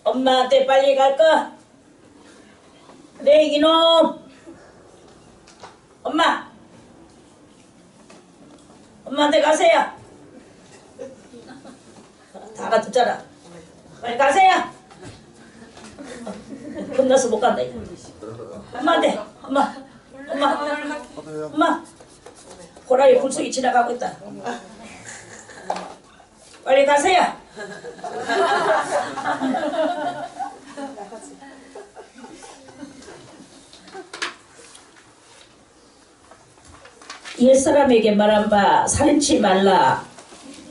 엄마한테 빨리 갈까? 그래 이놈. 엄마한테 가세요. 다 알아듣잖아. 빨리 가세요. 혼나서 못 간다 이제. 엄마한테. 엄마 호랑이 불속이 지나가고 있다. 빨리 가세요. 옛사람에게 말한 바 살인치 말라.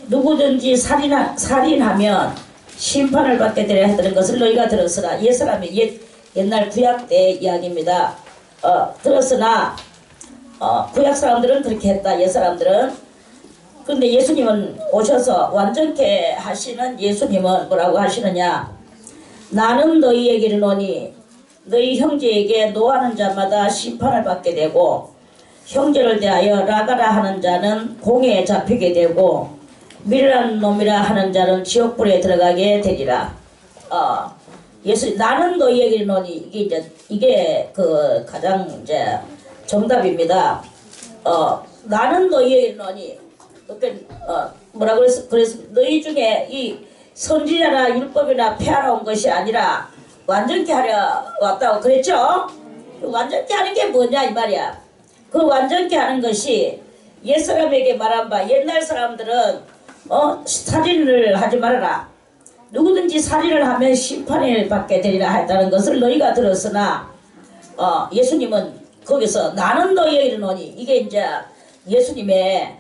누구든지 살인하면 심판을 받게 되려 하던 것을 너희가 들었으나. 옛사람이 옛날 구약 때 이야기입니다. 들었으나 구약 사람들은 그렇게 했다. 옛사람들은. 근데 예수님은 오셔서 완전케 하시는 예수님은 뭐라고 하시느냐. 나는 너희에게 이르노니 너희 형제에게 노하는 자마다 심판을 받게 되고 형제를 대하여 라가라 하는 자는 공회에 잡히게 되고 미련한 놈이라 하는 자는 지옥불에 들어가게 되리라. 나는 너희에게 이르노니 이게 그 가장 이제 정답입니다. 나는 너희에게 이르노니 뭐라고 그래서 너희 중에 이 선지자나 율법이나 폐하러 온 것이 아니라 완전케 하려 왔다고 그랬죠? 완전케 하는 게 뭐냐 이 말이야. 그 완전케 하는 것이 옛사람에게 말한 바 옛날 사람들은 살인을 하지 말아라. 누구든지 살인을 하면 심판을 받게 되리라 했다는 것을 너희가 들었으나 예수님은 거기서 나는 너희에게 이르노니 이게 이제 예수님의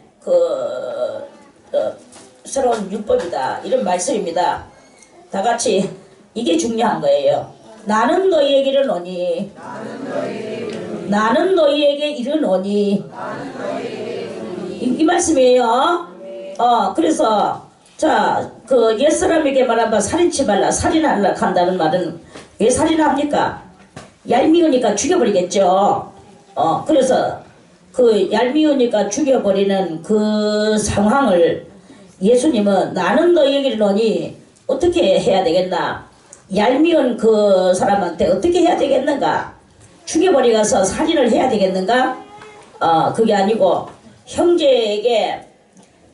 새로운 율법이다 이런 말씀입니다. 다 같이 이게 중요한 거예요. 나는 너희에게 이르노니 나는 너희에게 이르노니 이 말씀이에요. 그래서 자 그 옛사람에게 말한 바 살인치 말라. 살인하려 한다는 말은 왜 살인합니까? 얄미우니까 죽여버리겠죠. 그래서 그 얄미우니까 죽여버리는 그 상황을 예수님은 나는 너희에게 이르노니 어떻게 해야 되겠나? 얄미운 그 사람한테 어떻게 해야 되겠는가? 죽여버리가서 살인을 해야 되겠는가? 그게 아니고 형제에게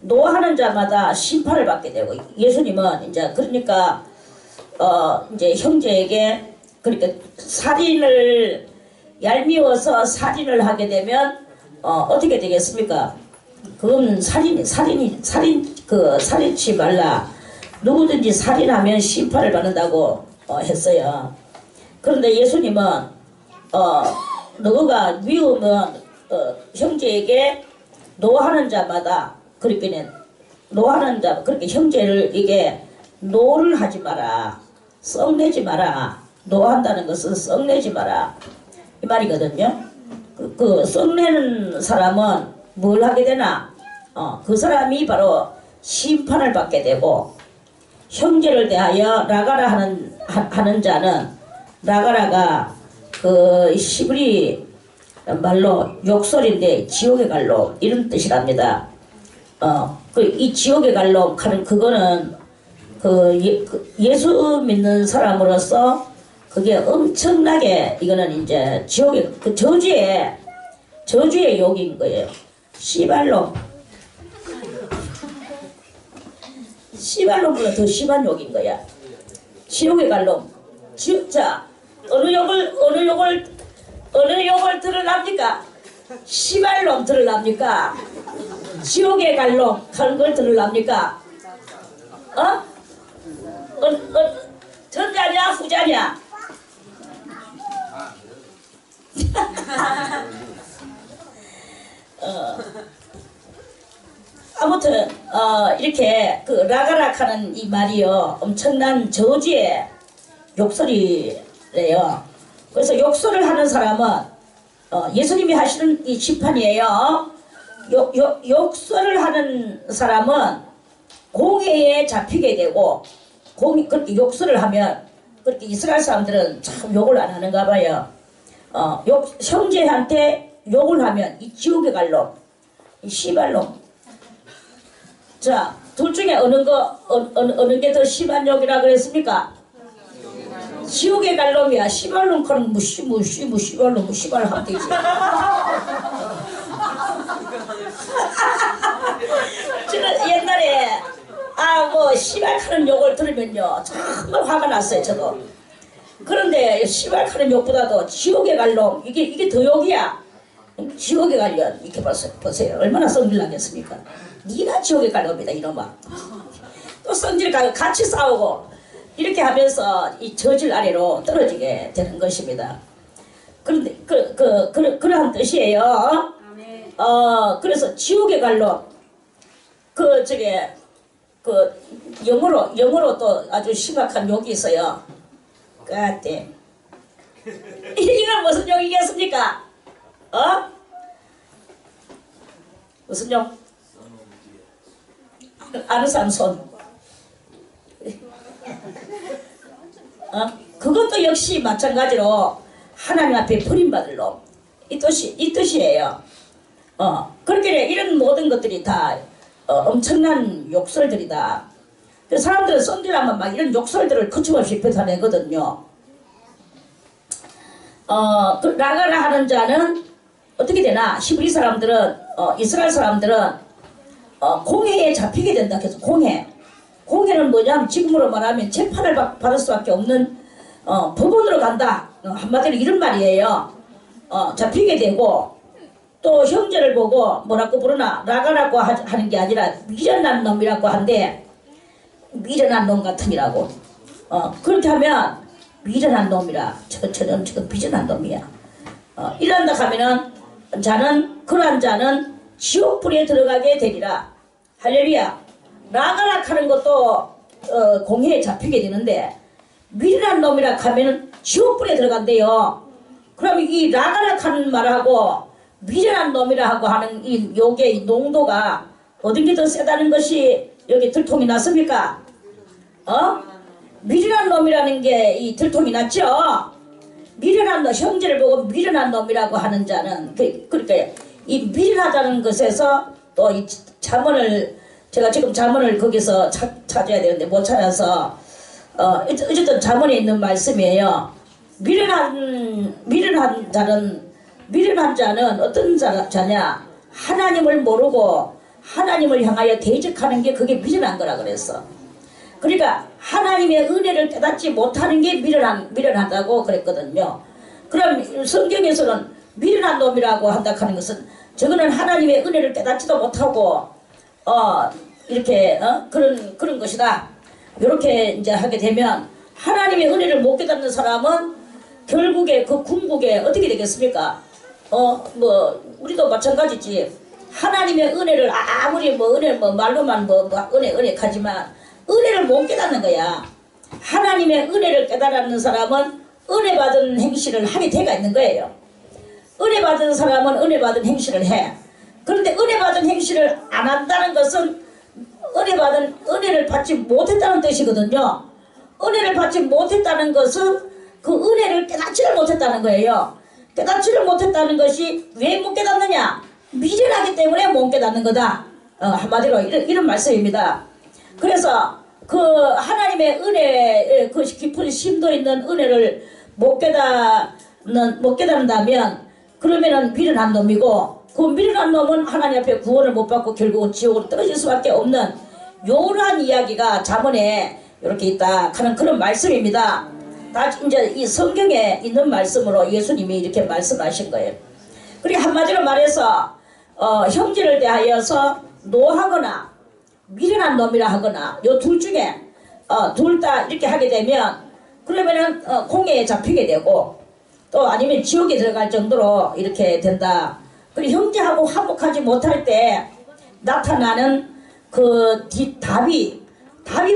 노하는 자마다 심판을 받게 되고 예수님은 이제 그러니까 이제 형제에게 그러니까 살인을 얄미워서 살인을 하게 되면 어떻게 되겠습니까? 그건 살인치 말라. 누구든지 살인하면 심판을 받는다고 했어요. 그런데 예수님은 너가 미우면 형제에게 노하는 자마다 그렇게 노하는 자 그렇게 형제를 이게 노를 하지 마라. 썩내지 마라. 노한다는 것은 썩내지 마라 이 말이거든요. 그 썩내는 사람은 뭘 하게 되나? 그 사람이 바로 심판을 받게 되고 형제를 대하여 라가라 하는 자는 라가라가 그 시브리 말로 욕설인데 지옥에 갈로 이런 뜻이랍니다. 이 지옥에 갈로 하는 그거는 예수 믿는 사람으로서 그게 엄청나게 이거는 이제 지옥의 그 저주의 욕인 거예요. 씨발놈보다 더 심한 욕인 거야. 지옥에 갈 놈. 자, 어느 욕을 들으랍니까? 씨발놈 들으랍니까? 지옥에 갈 놈 하는 걸 들으랍니까? 전자냐 후자냐? 아무튼 이렇게 그 라가락하는 이 말이요 엄청난 저주의 욕설이래요. 그래서 욕설을 하는 사람은 예수님이 하시는 이 심판이에요. 욕설을 하는 사람은 공회에 잡히게 되고 그렇게 욕설을 하면 그렇게 이스라엘 사람들은 참 욕을 안 하는가 봐요. 형제한테 욕을 하면 이 지옥에 갈 놈, 이 씨발놈. 자, 둘 중에 어느 게 더 심한 욕이라 그랬습니까? 지옥에 갈 놈이야. 시발놈 그런 시발놈 시발 하면 되지. 저는 옛날에 뭐 시발하는 욕을 들으면요 정말 화가 났어요. 저도. 그런데 시발하는 욕보다도 지옥에 갈 놈 이게 더 욕이야. 지옥에 가려 이렇게 보세요. 얼마나 성질나겠습니까? 네가 지옥에 갈 놈이다 이놈아. 또 성질 같이 싸우고 이렇게 하면서 이 저질 아래로 떨어지게 되는 것입니다. 그런데 그러한 뜻이에요. 그래서 지옥에 갈 놈 영어로 또 아주 심각한 욕이 있어요. 까대. 이건 무슨 욕이겠습니까? 무슨 욕? 아는 사람 손. 그것도 역시 마찬가지로 하나님 앞에 버림받을 놈. 이 뜻이에요. 그렇게 이런 모든 것들이 다 엄청난 욕설들이다. 사람들은 성질하면 막 이런 욕설들을 거침없이 뱉어내거든요. 나가라 하는 자는 어떻게 되나? 히브리 사람들은 이스라엘 사람들은 공회에 잡히게 된다. 그래서 공회는 뭐냐면 지금으로 말하면 재판을 받을 수밖에 없는 법원으로 간다. 한마디로 이런 말이에요. 잡히게 되고 또 형제를 보고 뭐라고 부르나 나가라고 하는 게 아니라 미련한 놈이라고 한데 미련한 놈 같으니라고. 그렇게 하면 미련한 놈이라 저는 지금 미련한 놈이야. 이런다 하면은 그러한 자는 지옥불에 들어가게 되리라. 할렐루야. 나가라 하는 것도 공회에 잡히게 되는데 미련한 놈이라 하면은 지옥불에 들어간대요. 그럼 이 나가라 하는 말하고 미련한 놈이라 하고 하는 이 욕의 농도가 어떤 게 더 세다는 것이 여기 들통이 났습니까? 미련한 놈이라는 게 이 들통이 났죠? 미련한 놈, 형제를 보고 미련한 놈이라고 하는 자는 그러니까 이 미련하다는 것에서 또 이 잠언을 제가 지금 잠언을 거기서 찾아야 되는데 못 찾아서 어쨌든 잠언에 있는 말씀이에요. 미련한 자는 어떤 자냐? 하나님을 모르고 하나님을 향하여 대적하는 게 그게 미련한 거라 그랬어. 그러니까 하나님의 은혜를 깨닫지 못하는 게 미련하다고 그랬거든요. 그럼 성경에서는 미련한 놈이라고 한다 하는 것은 저거는 하나님의 은혜를 깨닫지도 못하고 이렇게 그런 것이다. 이렇게 이제 하게 되면 하나님의 은혜를 못 깨닫는 사람은 결국에 그 궁극에 어떻게 되겠습니까? 우리도 마찬가지지. 하나님의 은혜를 아무리 말로만 은혜 하지만 은혜를 못 깨닫는 거야. 하나님의 은혜를 깨달았는 사람은 은혜 받은 행실을 하게 돼가 있는 거예요. 은혜 받은 사람은 은혜 받은 행실을 해. 그런데 은혜 받은 행실을 안 한다는 것은 은혜를 받지 못했다는 뜻이거든요. 은혜를 받지 못했다는 것은 그 은혜를 깨닫지를 못했다는 거예요. 깨닫지를 못했다는 것이 왜 못 깨닫느냐? 미련하기 때문에 못 깨닫는 거다. 한마디로 이런 말씀입니다. 그래서 그 하나님의 은혜, 그 깊은 심도 있는 은혜를 못 깨닫는다면 그러면은 미련한 놈이고, 그 미련한 놈은 하나님 앞에 구원을 못 받고 결국은 지옥으로 떨어질 수밖에 없는 요러한 이야기가 잠언에 이렇게 있다 하는 그런 말씀입니다. 다 이제 이 성경에 있는 말씀으로 예수님이 이렇게 말씀하신 거예요. 그리고 한마디로 말해서 형제를 대하여서 노하거나 미련한 놈이라 하거나 요 둘 중에 둘 다 이렇게 하게 되면 그러면은 공회에 잡히게 되고 또 아니면 지옥에 들어갈 정도로 이렇게 된다. 그리고 형제하고 화목하지 못할 때 나타나는 그 답이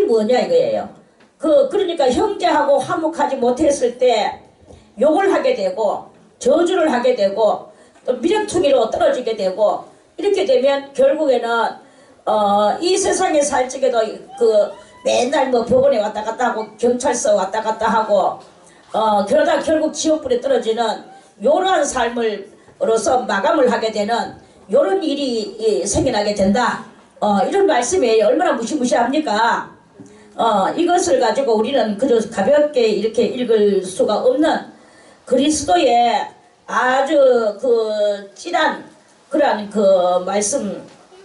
뭐냐 이거예요. 그러니까 형제하고 화목하지 못했을 때 욕을 하게 되고 저주를 하게 되고 또 미련투기로 떨어지게 되고 이렇게 되면 결국에는 이 세상에 살 적에도 그 맨날 법원에 왔다 갔다 하고 경찰서 왔다 갔다 하고 그러다 결국 지옥불에 떨어지는 요러한 삶으로서 마감을 하게 되는 요런 일이 생겨나게 된다. 이런 말씀이에요. 얼마나 무시무시합니까? 이것을 가지고 우리는 그저 가볍게 이렇게 읽을 수가 없는 그리스도의 아주 그 찐한 그러한 그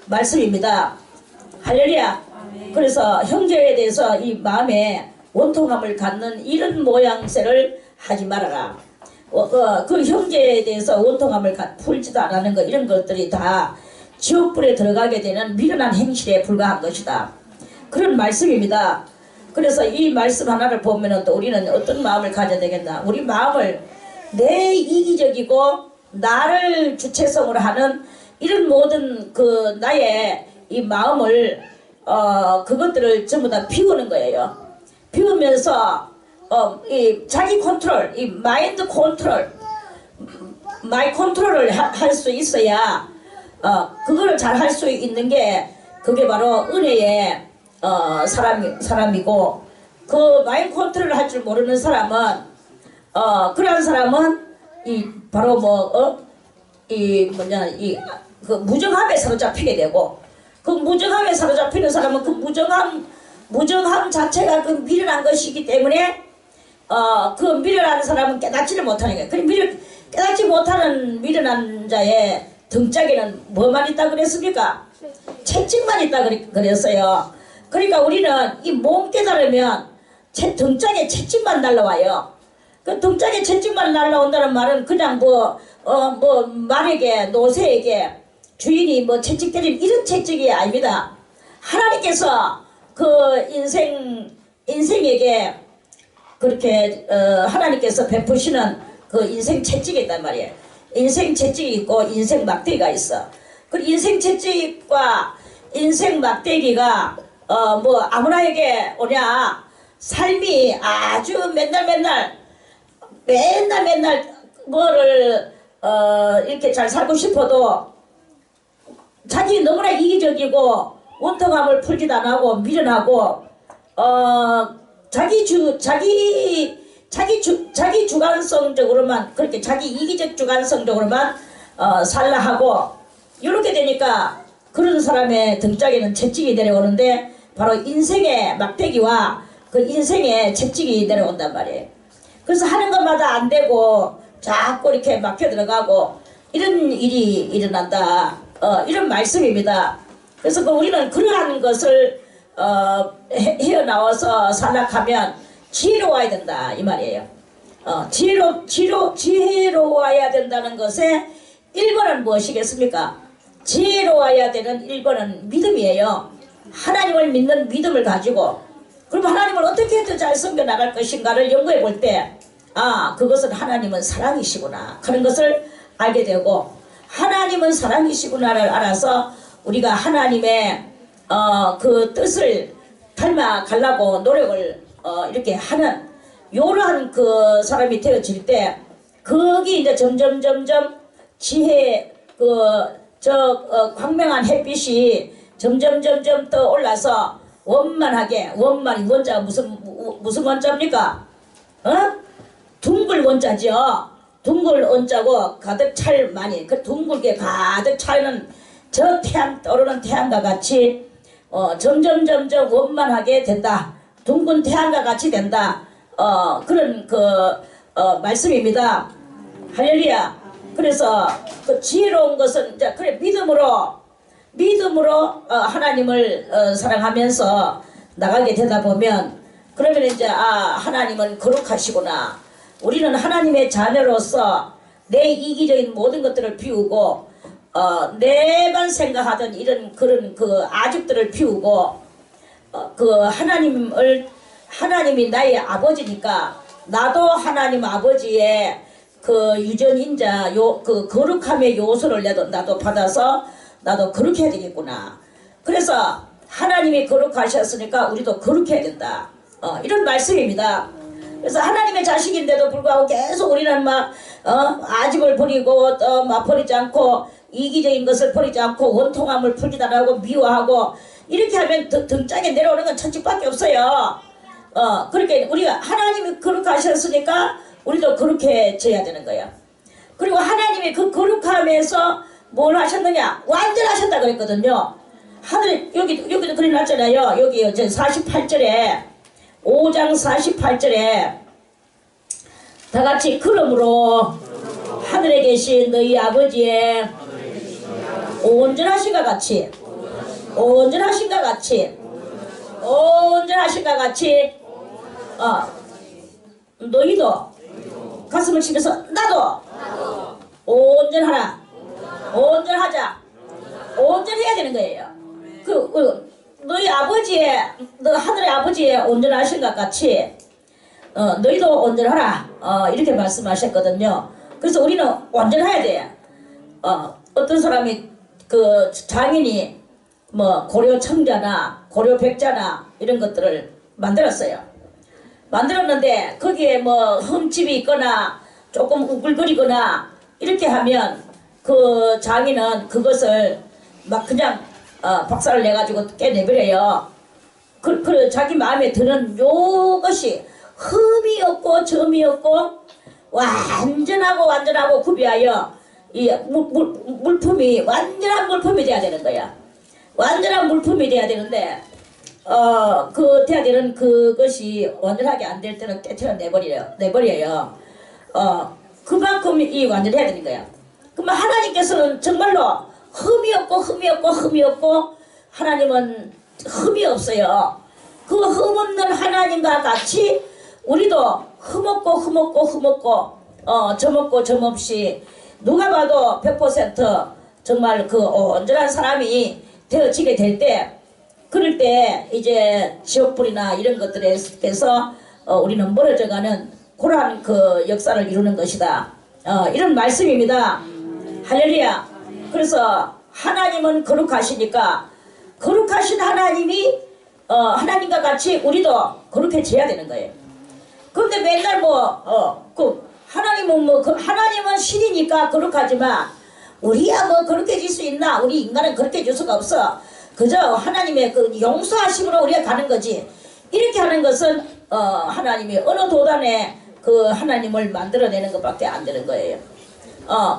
말씀입니다. 할렐루야. 그래서 형제에 대해서 이 마음에 원통함을 갖는 이런 모양새를 하지 말아라. 그 형제에 대해서 원통함을 풀지도 않는 것, 이런 것들이 다 지옥불에 들어가게 되는 미련한 행실에 불과한 것이다. 그런 말씀입니다. 그래서 이 말씀 하나를 보면은 또 우리는 어떤 마음을 가져야 되겠나? 우리 마음을 내 이기적이고 나를 주체성으로 하는 이런 모든 그 나의 이 마음을 그것들을 전부 다 비우는 거예요. 비우면서 이 자기 컨트롤, 이 마인드 컨트롤, 마이 컨트롤을 할 수 있어야 그거를 잘 할 수 있는 게 그게 바로 은혜의 사람이고, 그 마인드 컨트롤을 할 줄 모르는 사람은 그런 사람은 이 바로 그 무정함에 사로잡히게 되고, 그 무정함에 사로잡히는 사람은 그 무정함 자체가 그 미련한 것이기 때문에 그 미련한 사람은 깨닫지를 못하는 거예요. 그 깨닫지 못하는 미련한 자의 등짝에는 뭐만 있다 그랬습니까? 채찍만 있다 그랬어요. 그러니까 우리는 이 몸 깨달으면 등짝에 채찍만 날라와요. 그 등짝에 채찍만 날라온다는 말은 그냥 말에게, 노새에게 주인이 채찍 때리는 이런 채찍이 아닙니다. 하나님께서 그 인생에게 그렇게 하나님께서 베푸시는 그 인생 채찍이 있단 말이에요. 인생 채찍이 있고 인생 막대기가 있어. 그 인생 채찍과 인생 막대기가 아무나에게 오냐? 삶이 아주 맨날 뭐를 이렇게 잘 살고 싶어도 자기 너무나 이기적이고 원통함을 풀지도 안 하고 미련하고 자기 주관성적으로만, 그렇게 자기 이기적 주관성적으로만 살라 하고, 이렇게 되니까 그런 사람의 등짝에는 채찍이 내려오는데 바로 인생의 막대기와 그 인생의 채찍이 내려온단 말이에요. 그래서 하는 것마다 안 되고 자꾸 이렇게 막혀 들어가고 이런 일이 일어난다. 이런 말씀입니다. 그래서 우리는 그러한 것을 헤어나와서 살락하면 지혜로워야 된다 이 말이에요. 지혜로워야 된다는 것의 1번은 무엇이겠습니까? 지혜로워야 되는 1번은 믿음이에요. 하나님을 믿는 믿음을 가지고, 그럼 하나님을 어떻게 더 잘 섬겨 나갈 것인가를 연구해 볼 때, 그것은 하나님은 사랑이시구나 하는 것을 알게 되고, 하나님은 사랑이시구나를 알아서 우리가 하나님의 그 뜻을 닮아가려고 노력을 이렇게 하는 요러한 그 사람이 되어질 때, 거기 이제 점점 지혜 광명한 햇빛이 점점 떠올라서 원만하게, 원자가 무슨 원자입니까? 둥글 원자죠. 둥글 원자고 가득 찰 그 둥글게 가득 차는 저 떠오르는 태양과 같이 점점 원만하게 된다. 둥근 태양과 같이 된다. 그런 말씀입니다. 할렐루야. 그래서 그 지혜로운 것은 이제 그래 믿음으로 하나님을 사랑하면서 나가게 되다 보면, 그러면 이제 하나님은 거룩하시구나. 우리는 하나님의 자녀로서 내 이기적인 모든 것들을 비우고 내만 생각하던 그런 아집들을 비우고 하나님이 나의 아버지니까 나도 하나님 아버지의 그 유전인자 그 거룩함의 요소를 나도 받아서 나도 거룩해야 되겠구나. 그래서 하나님이 거룩하셨으니까 우리도 거룩해야 된다. 이런 말씀입니다. 그래서 하나님의 자식인데도 불구하고 계속 우리는 아집을 버리고 버리지 않고 이기적인 것을 버리지 않고 원통함을 풀지도 않고 미워하고 이렇게 하면 등짝에 내려오는 건 천직밖에 없어요. 그렇게 우리가 하나님이 거룩하셨으니까 우리도 거룩해져야 되는 거예요. 그리고 하나님이 그 거룩함에서 뭘 하셨느냐? 완전하셨다 그랬거든요. 하늘 여기도 그려놨잖아요. 여기 저 48절에 5장 48절에 다 같이 그러므로 하늘에 계신 너희 아버지의 온전하신가 같이 온전하신가 같이 온전하신가 같이 너희도 가슴을 치면서 나도 온전하라 온전하자 온전해야 되는 거예요. 너희 아버지의 너 하늘의 아버지의 온전하신 것 같이 너희도 온전하라 이렇게 말씀하셨거든요. 그래서 우리는 온전해야 돼. 어떤 사람이 그 장인이 뭐 고려 청자나 고려 백자나 이런 것들을 만들었는데 거기에 뭐 흠집이 있거나 조금 우글거리거나 이렇게 하면 그 장인은 그것을 막 그냥 박살을 내가지고 깨내버려요. 그 자기 마음에 드는 요것이 흠이 없고 점이 없고 완전하고 구비하여 이 물품이 완전한 물품이 돼야 되는 거야. 완전한 물품이 돼야 되는데 돼야 되는 그것이 완전하게 안 될 때는 깨트려 내버려요. 그만큼 이 완전해야 되는 거야. 그러면 하나님께서는 정말로 흠이 없고 하나님은 흠이 없어요. 그 흠없는 하나님과 같이 우리도 흠없고 점 없이 누가 봐도 100% 정말 그 온전한 사람이 되어지게 될 때 그럴 때 이제 지옥불이나 이런 것들에서 우리는 멀어져가는 그러한 그 역사를 이루는 것이다. 이런 말씀입니다. 할렐루야. 그래서 하나님은 거룩하시니까 거룩하신 하나님이 하나님과 같이 우리도 거룩해져야 되는 거예요. 그런데 맨날 하나님은 신이니까 거룩하지만 우리야 뭐 거룩해질 수 있나? 우리 인간은 거룩해질 수가 없어. 그저 하나님의 그 용서하심으로 우리가 가는 거지. 이렇게 하는 것은 하나님이 어느 도단에 그 하나님을 만들어내는 것밖에 안 되는 거예요.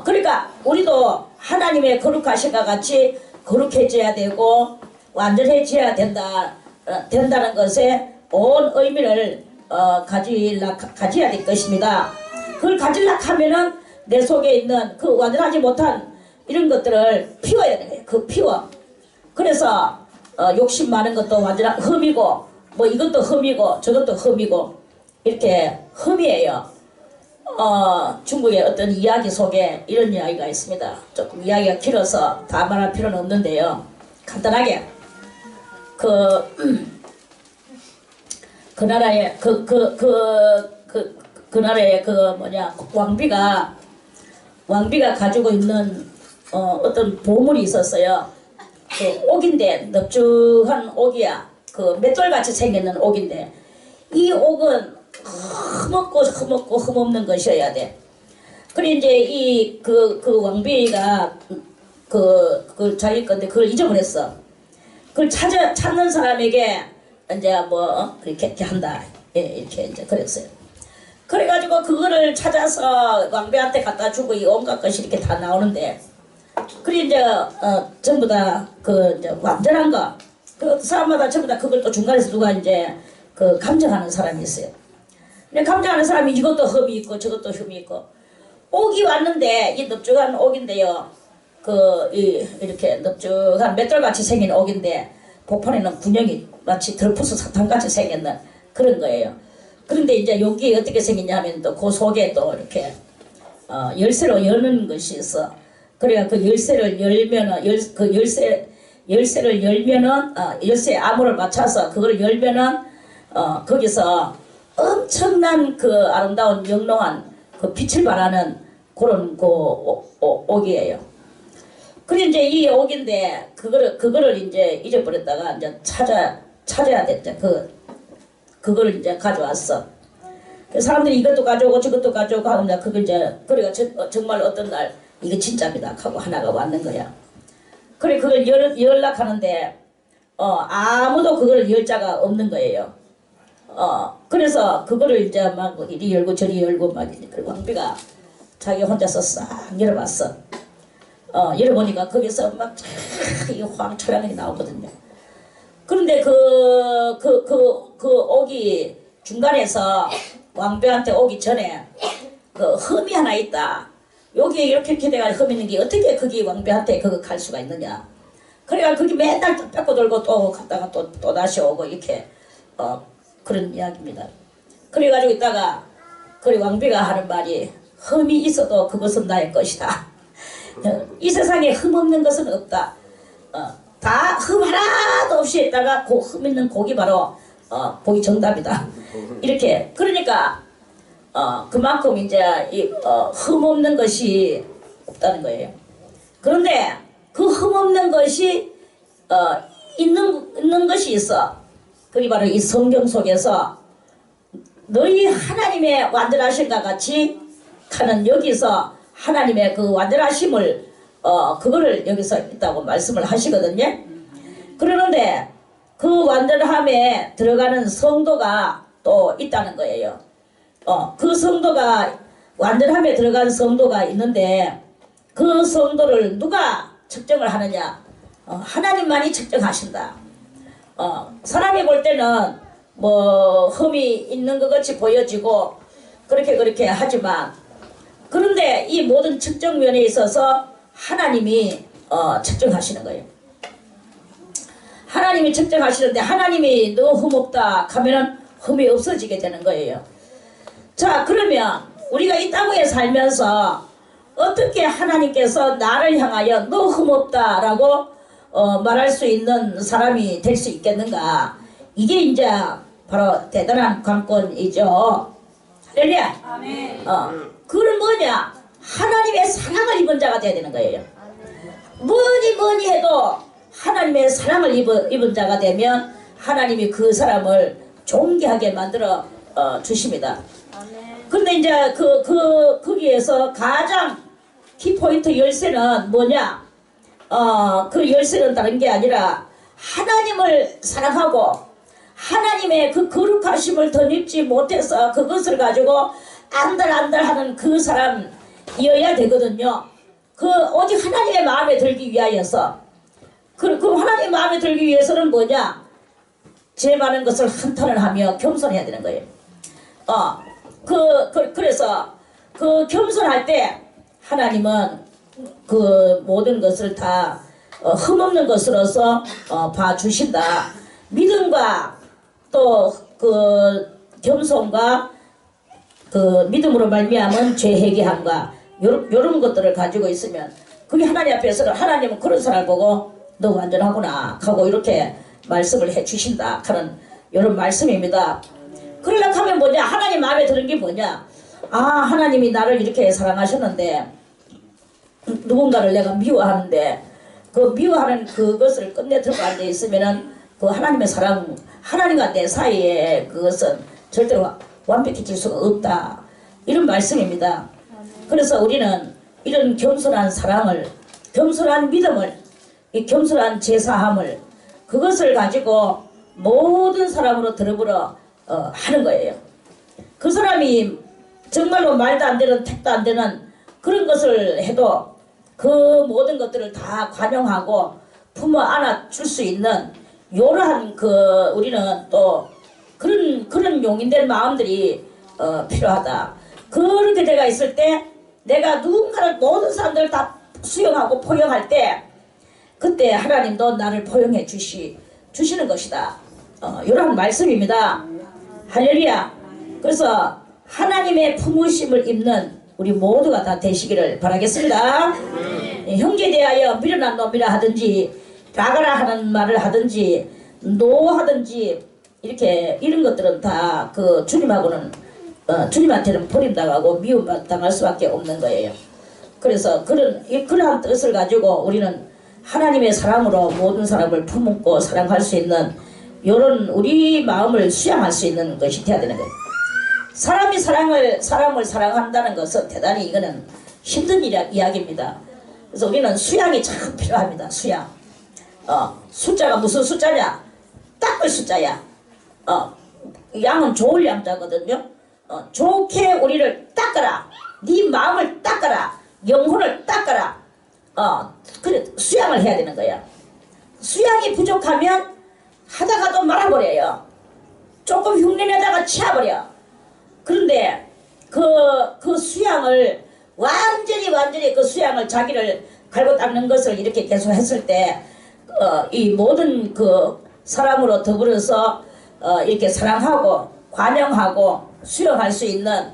그러니까 우리도 하나님의 거룩하심과 같이 거룩해져야 되고 완전해져야 된다는 것에 온 의미를 가져야 될 것입니다. 그걸 가지려고 하면은 내 속에 있는 그 완전하지 못한 이런 것들을 피워야 되는 거예요. 그 피워. 그래서 욕심 많은 것도 완전한 흠이고 뭐 이것도 흠이고 저것도 흠이고 이렇게 흠이에요. 중국의 어떤 이야기 속에 이런 이야기가 있습니다. 조금 이야기가 길어서 다 말할 필요는 없는데요. 간단하게 그 나라에 그 나라에 왕비가 가지고 있는 어떤 보물이 있었어요. 그 옥인데 넙죽한 옥이야. 그 맷돌같이 생겼는 옥인데 이 옥은 흠없는 것이어야 돼. 그래 이제 그 왕비가 그 자기 건데 그걸 잊어버렸어. 그걸 찾는 사람에게 이제 뭐 이렇게 한다. 예, 이렇게 이제 그랬어요. 그래가지고 그거를 찾아서 왕비한테 갖다 주고 이 온갖 것이 이렇게 다 나오는데 그래 이제 전부 다 그 이제 완전한 거 그 사람마다 전부 다 그걸 또 중간에서 누가 이제 그 감정하는 사람이 있어요. 근데 감정하는 사람이 이것도 흠이 있고 저것도 흠이 있고 옥이 왔는데 이 넙죽한 옥인데요. 이렇게 넙죽한 맷돌같이 생긴 옥인데 복판에는 군형이 마치 덜푸스 사탕같이 생겼는 그런 거예요. 그런데 이제 여기 어떻게 생겼냐 하면 또 그 속에 또 이렇게 열쇠로 여는 것이 있어. 그래야 그 열쇠를 열면은 열쇠를 열면은 열쇠 암호를 맞춰서 그걸 열면은 거기서 엄청난 그 아름다운 영롱한 그 빛을 발하는 그런 그 옥이에요. 그래 이제 이 옥인데 그거를 이제 잊어버렸다가 이제 찾아야 됐죠. 그거를 이제 가져왔어. 사람들이 이것도 가져오고 저것도 가져오고 하면 그걸 이제 그래가 정말 어떤 날 이게 진짜입니다 하고 하나가 왔는 거야. 그래 그걸 열락 하는데 아무도 그걸 열 자가 없는 거예요. 그래서 그거를 이제 막 이리 열고 저리 열고 막 왕비가 자기 혼자서 싹 열어봤어. 열어보니까 거기서 막 이 황초양이 나오거든요. 그런데 그 옥이 중간에서 왕비한테 오기 전에 그 흠이 하나 있다. 여기에 이렇게 돼가 흠 있는 게 어떻게 거기 왕비한테 그거 갈 수가 있느냐. 그래가 거기 맨날 뺏고 돌고 또 갔다가 또 다시 오고 이렇게 그런 이야기입니다. 그래가지고 있다가 그리 왕비가 하는 말이 흠이 있어도 그것은 나의 것이다. 이 세상에 흠 없는 것은 없다. 다 흠 하나도 없이 했다가 그 흠 있는 곡이 바로 복이 정답이다. 이렇게 그러니까 그만큼 이제 흠 없는 것이 없다는 거예요. 그런데 그 흠 없는 것이 있는 것이 있어. 그게 바로 이 성경 속에서 너희 하나님의 완전하심과 같이 하는 여기서 하나님의 그 완전하심을 그거를 여기서 있다고 말씀을 하시거든요. 그러는데 그 완전함에 들어가는 성도가 또 있다는 거예요. 그 성도가 완전함에 들어간 성도가 있는데 그 성도를 누가 측정을 하느냐? 하나님만이 측정하신다. 사람이 볼 때는 뭐 흠이 있는 것 같이 보여지고 그렇게 하지만 그런데 이 모든 측정면에 있어서 하나님이 측정하시는 거예요. 하나님이 측정하시는데 하나님이 너 흠 없다 하면은 흠이 없어지게 되는 거예요. 자, 그러면 우리가 이 땅에 살면서 어떻게 하나님께서 나를 향하여 너 흠 없다 라고 말할 수 있는 사람이 될 수 있겠는가? 이게 이제 바로 대단한 관건이죠. 할렐루야. 아멘. 그건 뭐냐? 하나님의 사랑을 입은 자가 돼야 되는 거예요. 뭐니 해도 하나님의 사랑을 입은 자가 되면 하나님이 그 사람을 존귀하게 만들어 주십니다. 그런데 이제 거기에서 가장 키포인트 열쇠는 뭐냐? 그 열쇠는 다른 게 아니라 하나님을 사랑하고 하나님의 그 거룩하심을 덧입지 못해서 그것을 가지고 안달안달 하는 그 사람이어야 되거든요. 오직 하나님의 마음에 들기 위하여서 그 하나님의 마음에 들기 위해서는 뭐냐? 죄 많은 것을 한탄을 하며 겸손해야 되는 거예요. 그래서 그 겸손할 때 하나님은 그 모든 것을 다 흠없는 것으로서 봐주신다. 믿음과 또 그 겸손과 그 믿음으로 말미암은 죄 회개함과 요런 것들을 가지고 있으면 그게 하나님 앞에서는 하나님은 그런 사람을 보고 너 완전하구나 하고 이렇게 말씀을 해주신다 하는 요런 말씀입니다. 그러려고 하면 뭐냐? 하나님 마음에 드는 게 뭐냐? 하나님이 나를 이렇게 사랑하셨는데 누군가를 내가 미워하는데 그 미워하는 그것을 끝내 들고 앉아 있으면은 그 하나님의 사랑, 하나님과 내 사이에 그것은 절대로 완벽해질 수가 없다. 이런 말씀입니다. 그래서 우리는 이런 겸손한 사랑을, 겸손한 믿음을, 이 겸손한 제사함을 그것을 가지고 모든 사람으로 들어보러 하는 거예요. 그 사람이 정말로 말도 안 되는 택도 안 되는 그런 것을 해도 그 모든 것들을 다 관용하고 품어 안아 줄 수 있는 요러한 우리는 또 그런 용인된 마음들이 필요하다. 그렇게 내가 있을 때 내가 누군가를 모든 사람들을 다 수용하고 포용할 때 그때 하나님도 나를 포용해 주시는 것이다. 이러한 말씀입니다. 할렐루야. 그래서 하나님의 품으심을 입는 우리 모두가 다 되시기를 바라겠습니다. 형제에 대하여 미련한 놈이라 하든지 나가라 하는 말을 하든지 노하든지 이런 것들은 다 그 주님하고는 주님한테는 버림당하고 미움당할 수밖에 없는 거예요. 그래서 그러한 뜻을 가지고 우리는 하나님의 사랑으로 모든 사람을 품고 사랑할 수 있는 이런 우리 마음을 수양할 수 있는 것이 돼야 되는 거예요. 사람이 사람을 사랑한다는 것은 대단히 이거는 힘든 이야기입니다. 그래서 우리는 수양이 참 필요합니다. 수양. 숫자가 무슨 숫자냐? 닦을 숫자야. 양은 좋을 양자거든요. 좋게 우리를 닦아라. 네 마음을 닦아라. 영혼을 닦아라. 그래 수양을 해야 되는 거야. 수양이 부족하면 하다가도 말아버려요. 조금 흉내내다가 치워버려. 그런데 그 수양을 완전히 그 수양을 자기를 갈고 닦는 것을 이렇게 계속 했을 때 이 모든 그 사람으로 더불어서 이렇게 사랑하고 관용하고 수용할 수 있는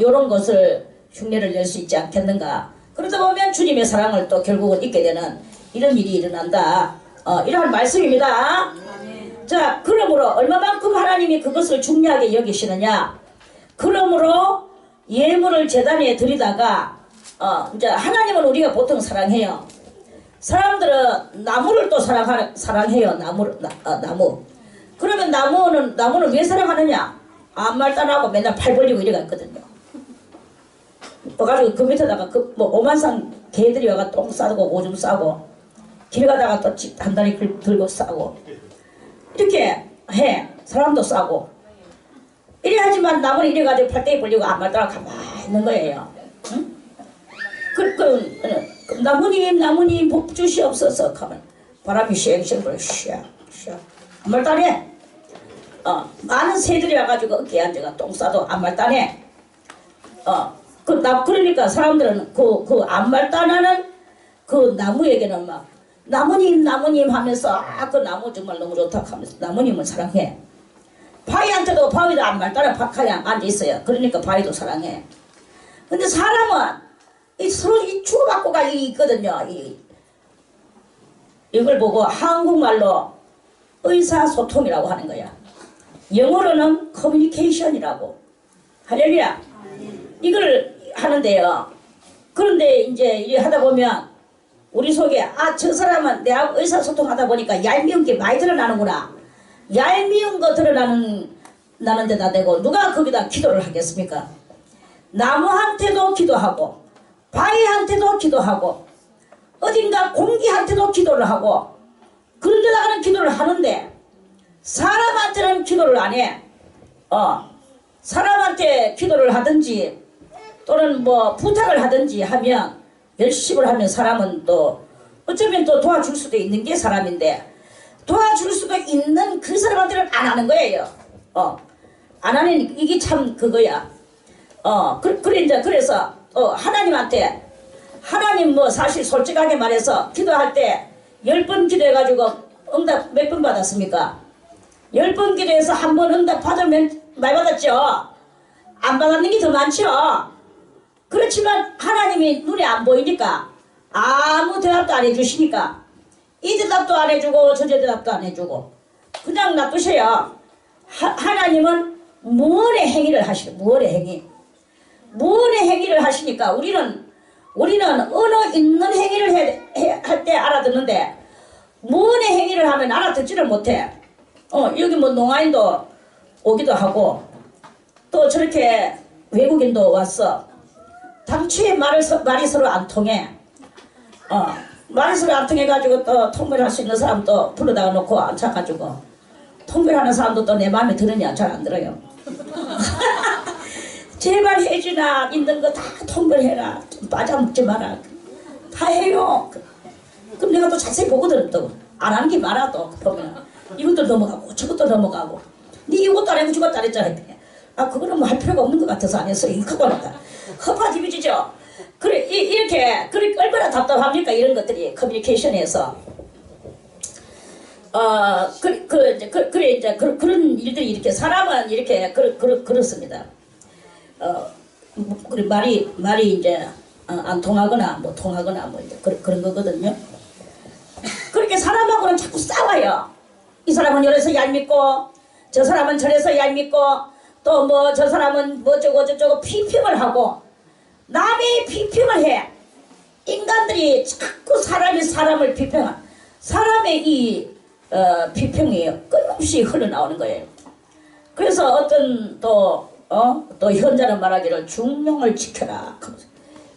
요런 것을 흉내를 낼 수 있지 않겠는가. 그러다 보면 주님의 사랑을 또 결국은 잊게 되는 이런 일이 일어난다. 이러한 말씀입니다. 자, 그러므로 얼마만큼 하나님이 그것을 중요하게 여기시느냐. 그러므로 예물을 제단에 드리다가 이제 하나님은 우리가 보통 사랑해요. 사람들은 나무를 또 사랑해요. 나무. 그러면 나무는 왜 사랑하느냐? 아무 말도 안 하고 맨날 팔 벌리고 이래갔거든요. 그래가지고 그 밑에다가 뭐 오만상 개들이 와가 똥 싸고 오줌 싸고 길 가다가 또 집 한 다리 들고 싸고 이렇게 해. 사람도 싸고 이래 하지만 나무는 이래가지고 팔대에 벌리고 아무 말도 안 하고 가만히 있는 거예요. 응? 나무님 복 주시옵소서 하면 바람이 쉥쉥 불어 샤 아무 말도 안 해. 많은 새들이 와가지고 어깨에 앉아가 똥 싸도 아무 말도 안 해. 그러니까 사람들은 그 아무 말도 안 하는 그 나무에게는 막 나무님 하면서 그 나무 정말 너무 좋다 하면서 나무님을 사랑해. 바위한테도 바위도 아무 말도 안 해. 그냥 앉아있어요. 그러니까 바위도 사랑해. 근데 사람은 서로 주고받고 갈 일이 있거든요. 이걸 보고 한국말로 의사소통이라고 하는 거야. 영어로는 커뮤니케이션이라고. 할렐루야. 이걸 하는데요. 그런데 이제 이 하다 보면 우리 속에 저 사람은 내하고 의사소통하다 보니까 얄미운 게 많이 드러나는구나. 얄미운 거 드러나는 데다 대고 누가 거기다 기도를 하겠습니까? 나무한테도 기도하고 바위한테도 기도하고 어딘가 공기한테도 기도를 하고 그런 데다가는 기도를 하는데 사람한테는 기도를 안 해. 사람한테 기도를 하든지 또는 뭐 부탁을 하든지 하면 열심을 하면 사람은 또 어쩌면 또 도와줄 수도 있는 게 사람인데 도와줄 수도 있는 그 사람한테는 안 하는 거예요. 안 하는 이게 참 그거야. 그래서 하나님한테 하나님 뭐 사실 솔직하게 말해서 기도할 때 10번 기도해가지고 응답 몇 번 받았습니까? 10번 기도해서 한 번 응답 받으면 많이 받았죠. 안 받았는 게 더 많죠. 그렇지만 하나님이 눈에 안 보이니까 아무 대답도 안 해주시니까 이 대답도 안 해주고 저 대답도 안 해주고 그냥 놔두셔요. 하나님은 무언의 행위를 하시고 무언의 행위를 하시니까 우리는 언어 있는 행위를 할 때 알아듣는데 무언의 행위를 하면 알아듣지를 못해. 여기 뭐 농아인도 오기도 하고 또 저렇게 외국인도 왔어. 당초에 말이 서로 안 통해. 말이 서로 안 통해가지고 또 통배를 할 수 있는 사람도 불러다가 놓고 앉혀가지고 통배를 하는 사람도 또 내 마음에 드느냐 잘 안 들어요. 제발 해주나 있는 거 다 통배해라. 빠져먹지 마라. 다 해요. 그럼 내가 또 자세히 보거든. 또 안 하는 게 많아. 또 보면 이것도 넘어가고 저것도 넘어가고 니 이것도 안 해고 저것도 안 했잖아. 그거는 뭐 할 필요가 없는 것 같아서 안 했어. 이거 갖고 왔다. 허파디비지죠. 그래 이렇게 얼마나 답답합니까? 이런 것들이 커뮤니케이션에서 그래 이제 그런 일들이 이렇게 사람은 이렇게 그렇습니다. 그래 말이 이제 안 통하거나 뭐 통하거나 뭐 이제 그런 거거든요. 그렇게 사람하고는 자꾸 싸워요. 이 사람은 이래서 얄밉고 저 사람은 저래서 얄밉고 또 뭐 저 사람은 뭐 저쩌고批评을 하고 남의批评을 해. 인간들이 자꾸 사람을批评하 사람의 이批评이 끊임없이 흘러나오는 거예요. 그래서 어떤 또 현자는 말하기를 중용을 지켜라.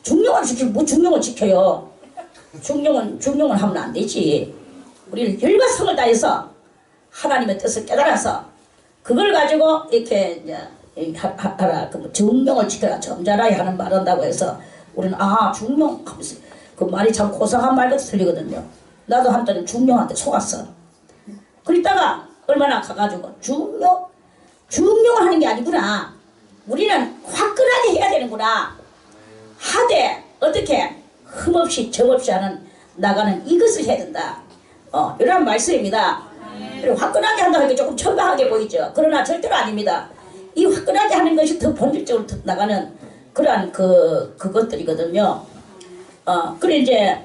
중용을 지키고 중용을 지켜요. 중용을 하면 안 되지. 우리는 열과 성을 다해서 하나님의 뜻을 깨달아서 그걸 가지고 이렇게 이제 하라. 중용을 지켜라. 점잖아야 하는 말 한다고 해서 우리는 중용 하면서 그 말이 참 고상한 말 같이 들리거든요. 나도 한때는 중령한테 속았어. 그러다가 얼마나 가가지고 중용하는 게 아니구나. 우리는 화끈하게 해야 되는구나. 하되 어떻게 흠없이 점없이 하는 나가는 이것을 해야 된다. 이런 말씀입니다. 그리고 화끈하게 한다고 하니까 조금 천박하게 보이죠. 그러나 절대로 아닙니다. 이 화끈하게 하는 것이 더 본질적으로 나가는 그러한 그것들이거든요. 그래 이제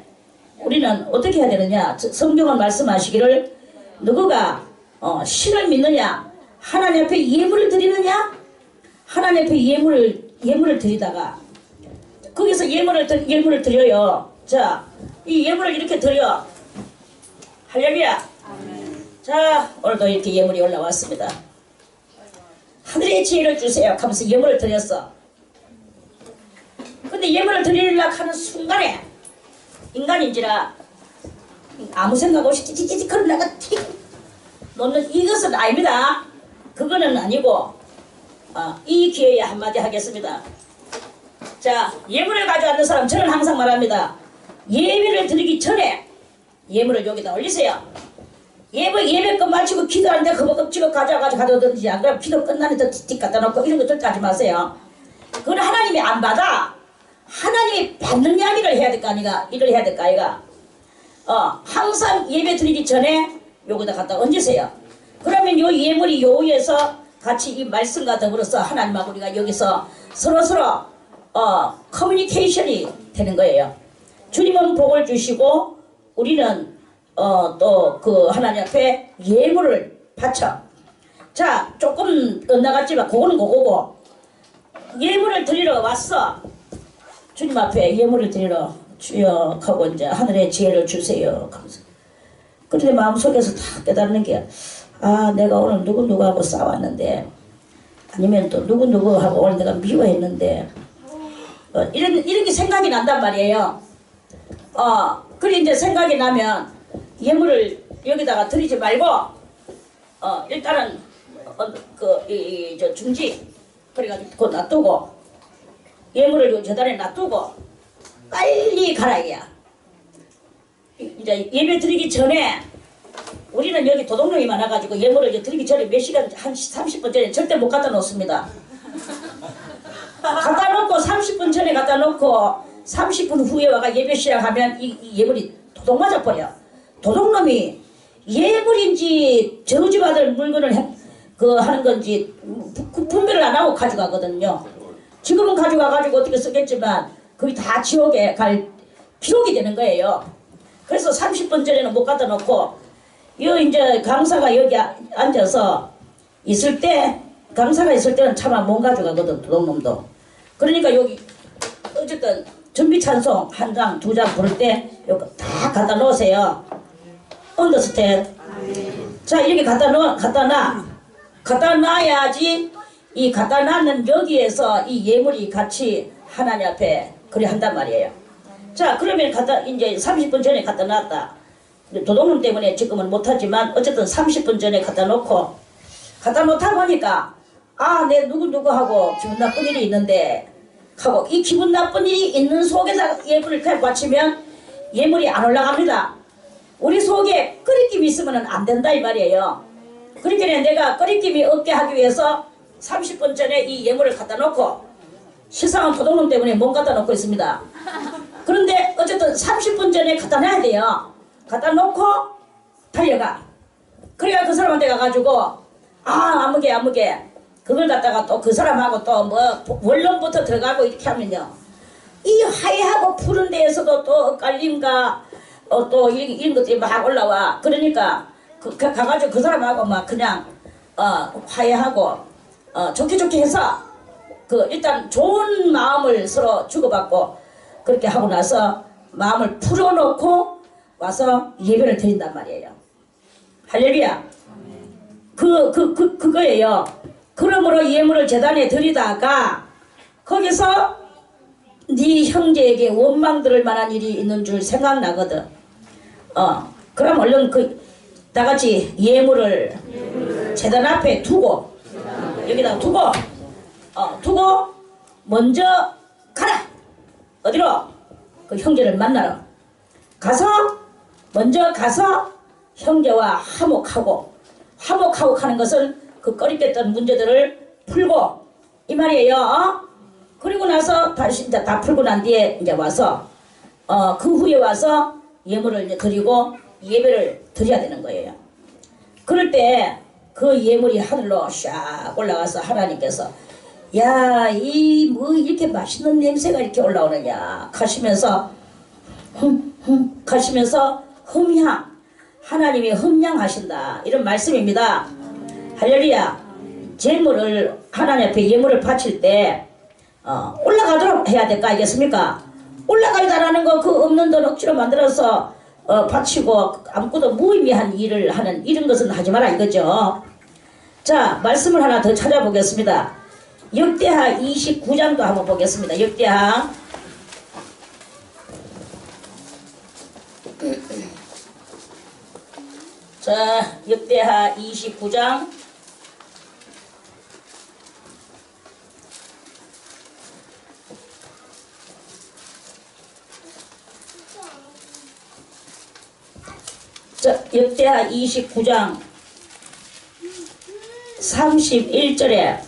우리는 어떻게 해야 되느냐. 성경은 말씀하시기를 누구가 신을 믿느냐, 하나님 앞에 예물을 드리느냐, 하나님 앞에 예물을 드리다가 거기서 예물을 드려요. 자, 이 예물을 이렇게 드려. 할렐루야. 자, 오늘도 이렇게 예물이 올라왔습니다. 하늘의 지혜를 주세요 하면서 예물을 드렸어. 근데 예물을 드리려고 하는 순간에 인간인지라 아무 생각 없이 찌찌찌찌 걸어나가 틱 놓는 이것은 아닙니다. 그거는 아니고 이 기회에 한마디 하겠습니다. 자, 예물을 가져왔는 사람 저는 항상 말합니다. 예배를 드리기 전에 예물을 여기다 올리세요. 예배껏 마치고 기도하는데 허벅 찍어 가져가든지 안 그러면 기도 끝나는데 틱틱 갖다 놓고 이런 거 절대 하지 마세요. 그건 하나님이 안 받아. 하나님이 받는 이야기를 해야 될 거 아니가. 일을 해야 될 거 아이가. 항상 예배 드리기 전에 요거다 갖다 얹으세요. 그러면 요 예물이 요 위에서 같이 이 말씀과 더불어서 하나님하고 우리가 여기서 서로서로 커뮤니케이션이 되는 거예요. 주님은 복을 주시고 우리는 또 그 하나님 앞에 예물을 바쳐. 자, 조금 엇나갔지만 그거는 그거고 예물을 드리러 왔어. 주님 앞에 예물을 드리러 주여 하고 이제 하늘의 지혜를 주세요 하면서. 그런데 마음속에서 다 깨닫는 게 내가 오늘 누구하고 싸웠는데 아니면 또 누구하고 오늘 내가 미워했는데 이런 게 생각이 난단 말이에요. 그래 이제 생각이 나면 예물을 여기다가 드리지 말고 일단은 저 중지 그래가지고 그거 놔두고 예물을 요 재단에 놔두고 빨리 가라 이야. 이제 예배 드리기 전에 우리는 여기 도둑놈이 많아가지고 예물을 이제 드리기 전에 몇 시간 한 30분 전에 절대 못 갖다 놓습니다. 갖다 놓고 30분 전에 갖다 놓고 30분 후에 와가 예배 시작하면 이 예물이 도둑 맞아 버려. 도둑놈이 예물인지 저주받을 물건을 하는 건지 분별을 안 하고 가져가거든요. 지금은 가져가가지고 어떻게 쓰겠지만 그게 다 지옥에 갈 기록이 되는 거예요. 그래서 30분 전에는 못 갖다 놓고 이제 강사가 여기 앉아서 있을 때 강사가 있을 때는 차마 못 가져가거든 도둑놈도. 그러니까 여기 어쨌든 준비 찬송 한 장, 두 장 부를 때 여기 다 갖다 놓으세요. 언더스탠. 자, 이렇게 갖다 놔야지 이 갖다 놨는 여기에서 이 예물이 같이 하나님 앞에 그래 한단 말이에요. 자, 그러면 이제 30분 전에 갖다 놨다. 도둑놈 때문에 지금은 못하지만 어쨌든 30분 전에 갖다 놓고 갖다 놓다 보니까 내 누구하고 기분 나쁜 일이 있는데 하고 이 기분 나쁜 일이 있는 속에다 예물을 그냥 바치면 예물이 안 올라갑니다. 우리 속에 꺼리낌이 있으면 안 된다 이 말이에요. 그러니까 내가 꺼리낌이 없게 하기 위해서 30분 전에 이 예물을 갖다 놓고 실상은 도둑놈 때문에 못 갖다 놓고 있습니다. 그런데 어쨌든 30분 전에 갖다 놔야 돼요. 갖다 놓고 달려가. 그래야 그 사람한테 가가지고 아무개 그걸 갖다가 또 그 사람하고 또 뭐 원론부터 들어가고 이렇게 하면요. 이 화해하고 푸른 데에서도 또 엇갈림과 또 이런 것들이 막 올라와. 그러니까 가가지고 그 사람하고 막 그냥 화해하고 좋게 해서 일단 좋은 마음을 서로 주고받고 그렇게 하고 나서 마음을 풀어놓고 와서 예배를 드린단 말이에요. 할렐루야. 그거예요. 그러므로 예물을 재단에 드리다가 거기서 네 형제에게 원망 들을 만한 일이 있는 줄 생각나거든. 그럼 얼른 다 같이 예물을 재단 앞에 두고 여기다가 두고 먼저 가라. 어디로? 그 형제를 만나러. 먼저 가서 형제와 화목하고 하는 것은 그 꺼리꼈던 문제들을 풀고 이 말이에요. 그리고 나서 다시 이제 다 풀고 난 뒤에 이제 와서 그 후에 와서 예물을 이제 드리고 예배를 드려야 되는 거예요. 그럴 때 그 예물이 하늘로 샥 올라가서 하나님께서 야, 이 뭐 이렇게 맛있는 냄새가 이렇게 올라오느냐 가시면서 가시면서 흠향 하나님이 흠향하신다 이런 말씀입니다. 할렐루야. 제물을 하나님 앞에 예물을 바칠 때 올라가도록 해야 될까 알겠습니까? 올라가다라는 거 그 없는 돈 억지로 만들어서 바치고 아무것도 무의미한 일을 하는 이런 것은 하지 마라 이거죠. 자, 말씀을 하나 더 찾아보겠습니다. 역대하 29장도 한번 보겠습니다. 역대하 자, 역대하 29장 자, 역대하 29장 31절에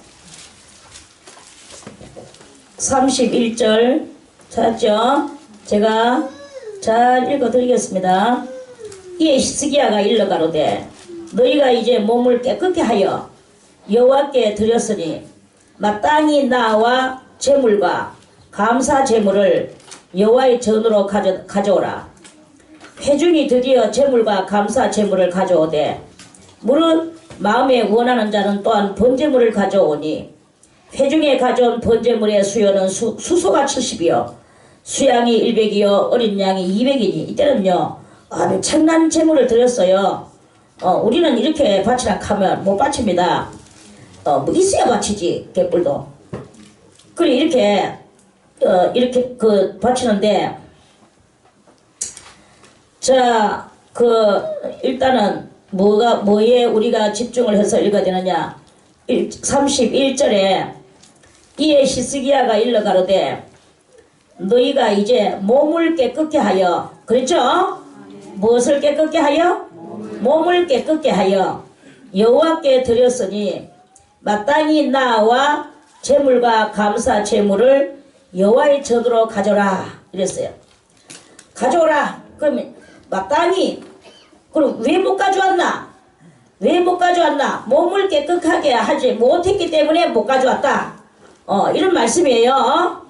31절 찾았죠? 제가 잘 읽어드리겠습니다. 이에 히스기야가 일러가로되 너희가 이제 몸을 깨끗게 하여 여호와께 드렸으니 마땅히 나와 제물과 감사 제물을 여호와의 전으로 가져오라. 회중이 드디어 제물과 감사 제물을 가져오되 무릇 마음에 원하는 자는 또한 번제물을 가져오니 회중에 가져온 번제물의 수요는 수소가 70이요 수양이 100이요 어린 양이 200이니 이때는요 엄청난 제물을 드렸어요. 우리는 이렇게 바치라 하면 못 바칩니다. 뭐 있어야 바치지 개뿔도. 그래 이렇게 그 바치는데 자 일단은 뭐에 우리가 집중을 해서 읽어야 되느냐. 31절에 이에 히스기야가 일러가로되 너희가 이제 몸을 깨끗게 하여 그랬죠? 무엇을 깨끗게 하여? 몸을 깨끗게 하여 여호와께 드렸으니 마땅히 나와 제물과 감사 제물을 여호와의 전으로 가져라 이랬어요. 가져오라. 그러면 마땅히 그럼 왜 못 가져왔나? 왜 못 가져왔나? 몸을 깨끗하게 하지 못했기 때문에 못 가져왔다. 이런 말씀이에요.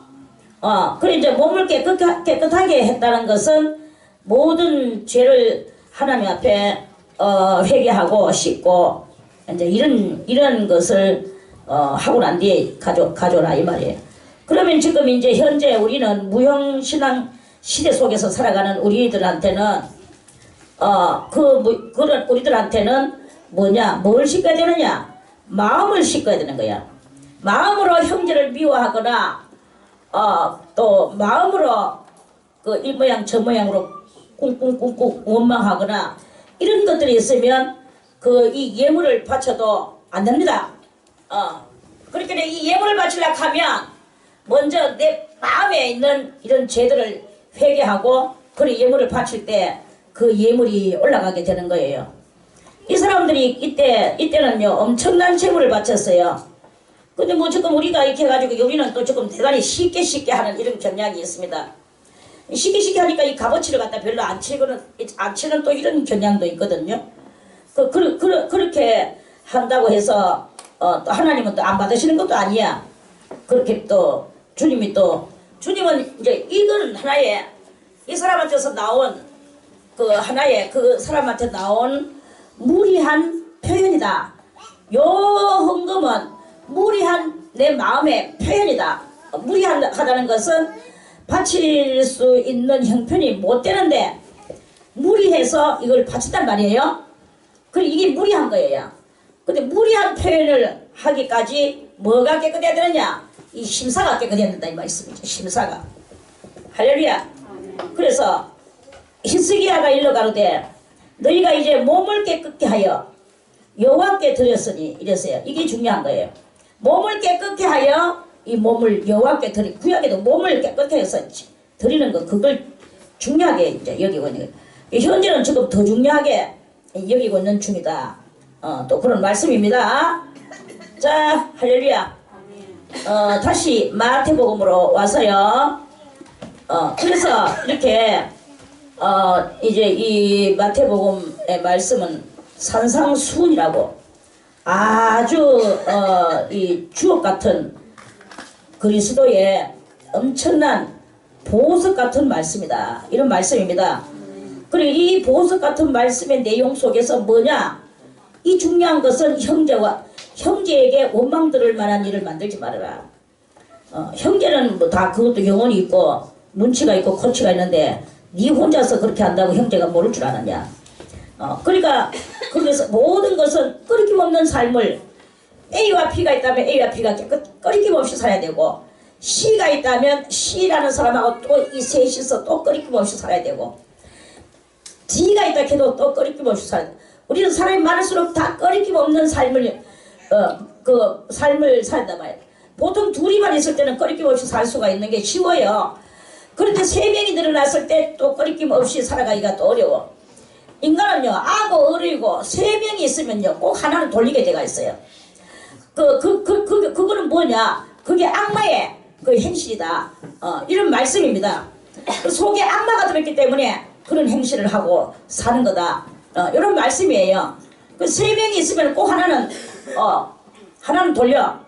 그래 이제 몸을 깨끗하게 했다는 것은 모든 죄를 하나님 앞에 회개하고 씻고 이제 이런 것을 하고 난 뒤에 가져라 이 말이에요. 그러면 지금 이제 현재 우리는 무형신앙 시대 속에서 살아가는 우리들한테는 그런 우리들한테는 뭘 씻어야 되느냐? 마음을 씻어야 되는 거야. 마음으로 형제를 미워하거나 또 마음으로 이 모양 저 모양으로 꿍꿍꿍꿍 원망하거나 이런 것들이 있으면 이 예물을 바쳐도 안 됩니다. 그렇게 이 예물을 바치려고 하면 먼저 내 마음에 있는 이런 죄들을 회개하고 그 예물을 바칠 때 그 예물이 올라가게 되는 거예요. 이 사람들이 이때는요 엄청난 재물을 바쳤어요. 근데 뭐 지금 우리가 이렇게 해가지고 우리는 또 조금 대단히 쉽게 하는 이런 경향이 있습니다. 쉽게 하니까 이 값어치를 갖다 별로 안 치는 또 이런 경향도 있거든요. 그렇게 한다고 해서 또 하나님은 또 안 받으시는 것도 아니야. 그렇게 또 주님은 이제 이건 하나의 이 사람한테서 나온 하나의 그 사람한테 나온 무리한 표현이다. 요 헌금은 무리한 내 마음의 표현이다. 무리하다는 것은 바칠 수 있는 형편이 못 되는데 무리해서 이걸 바친단 말이에요. 그리고 이게 무리한 거예요. 근데 무리한 표현을 하기까지 뭐가 깨끗해야 되느냐? 이 심사가 깨끗해야 된다 이 말씀이죠. 심사가. 할렐루야. 그래서 히스기야가 일러가로되 너희가 이제 몸을 깨끗게 하여 여호와께 드렸으니 이랬어요. 이게 중요한 거예요. 몸을 깨끗게 하여 이 몸을 여호와께 구약에도 몸을 깨끗게 해서 드리는 거 그걸 중요하게 이제 여기고 있는 거예요. 현재는 지금 더 중요하게 여기고 있는 중이다. 또 그런 말씀입니다. 자, 할렐루야. 다시 마태복음으로 와서요. 그래서 이렇게 이제 이 마태복음의 말씀은 산상수훈이라고 아주 이 주옥 같은 그리스도의 엄청난 보석 같은 말씀이다. 이런 말씀입니다. 그리고 이 보석 같은 말씀의 내용 속에서 뭐냐? 이 중요한 것은 형제에게 원망 들을 만한 일을 만들지 말아라. 형제는 뭐 다 그것도 영혼이 있고 눈치가 있고 코치가 있는데 네 혼자서 그렇게 한다고 형제가 모를 줄 아느냐. 그러니까 거기서 모든 것은 끊김 없는 삶을 A와 B가 있다면 A와 B가 끊김 없이 살아야 되고 C가 있다면 C라는 사람하고 또 이 셋이서 또 끊김 없이 살아야 되고 D가 있다 해도 또 끊김 없이 살아야 돼. 우리는 사람이 많을수록 다 끊김 없는 삶을 그 삶을 산단 말이에요. 보통 둘이만 있을 때는 끊김 없이 살 수가 있는 게 쉬워요. 그런데 세 명이 늘어났을 때 또 끊김 없이 살아가기가 또 어려워. 인간은요, 아고 어리고 세 명이 있으면요, 꼭 하나는 돌리게 돼가 있어요. 그거는 뭐냐? 그게 악마의 그 행실이다. 이런 말씀입니다. 속에 악마가 들었기 때문에 그런 행실을 하고 사는 거다. 이런 말씀이에요. 그 세 명이 있으면 꼭 하나는 돌려.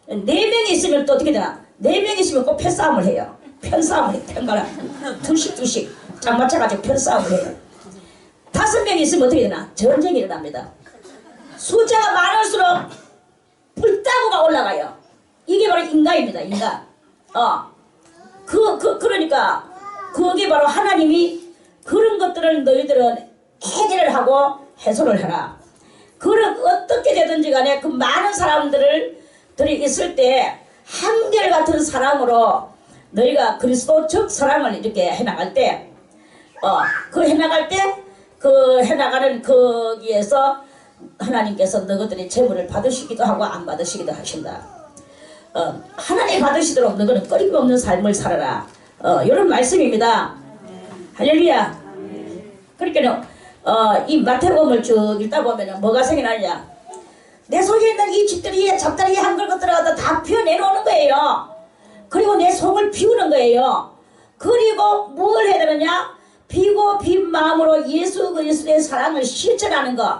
네 명이 있으면 또 어떻게 되나? 네 명이 있으면 꼭 편싸움을 해요. 편싸움을 해요. 편가랑 두씩 짝 맞춰가지고 편싸움을 해요. 5명이 있으면 어떻게 되나? 전쟁이 일어납니다. 숫자가 많을수록 불따구가 올라가요. 이게 바로 인간입니다. 인간. 그러니까 그게 바로 하나님이 그런 것들을 너희들은 해결을 하고 해소를 해라. 그런 어떻게 되든지 간에 그 많은 사람들이 있을 때 한결같은 사랑으로 너희가 그리스도적 사랑을 이렇게 해나갈 때 해나가는 거기에서 하나님께서 너희들이 재물을 받으시기도 하고 안 받으시기도 하신다. 하나님 받으시도록 너희는 끊임없는 삶을 살아라. 이런 말씀입니다. 할렐루야. 그러니까 이 마태복음을 쭉 읽다 보면 뭐가 생각나냐? 내 속에 있는 이 집들이 잡다리 한글 것들을 다 피워내놓는 거예요. 그리고 내 속을 비우는 거예요. 그리고 뭘 해야 되느냐? 비고 빈 마음으로 예수 그리스도의 사랑을 실천하는 것.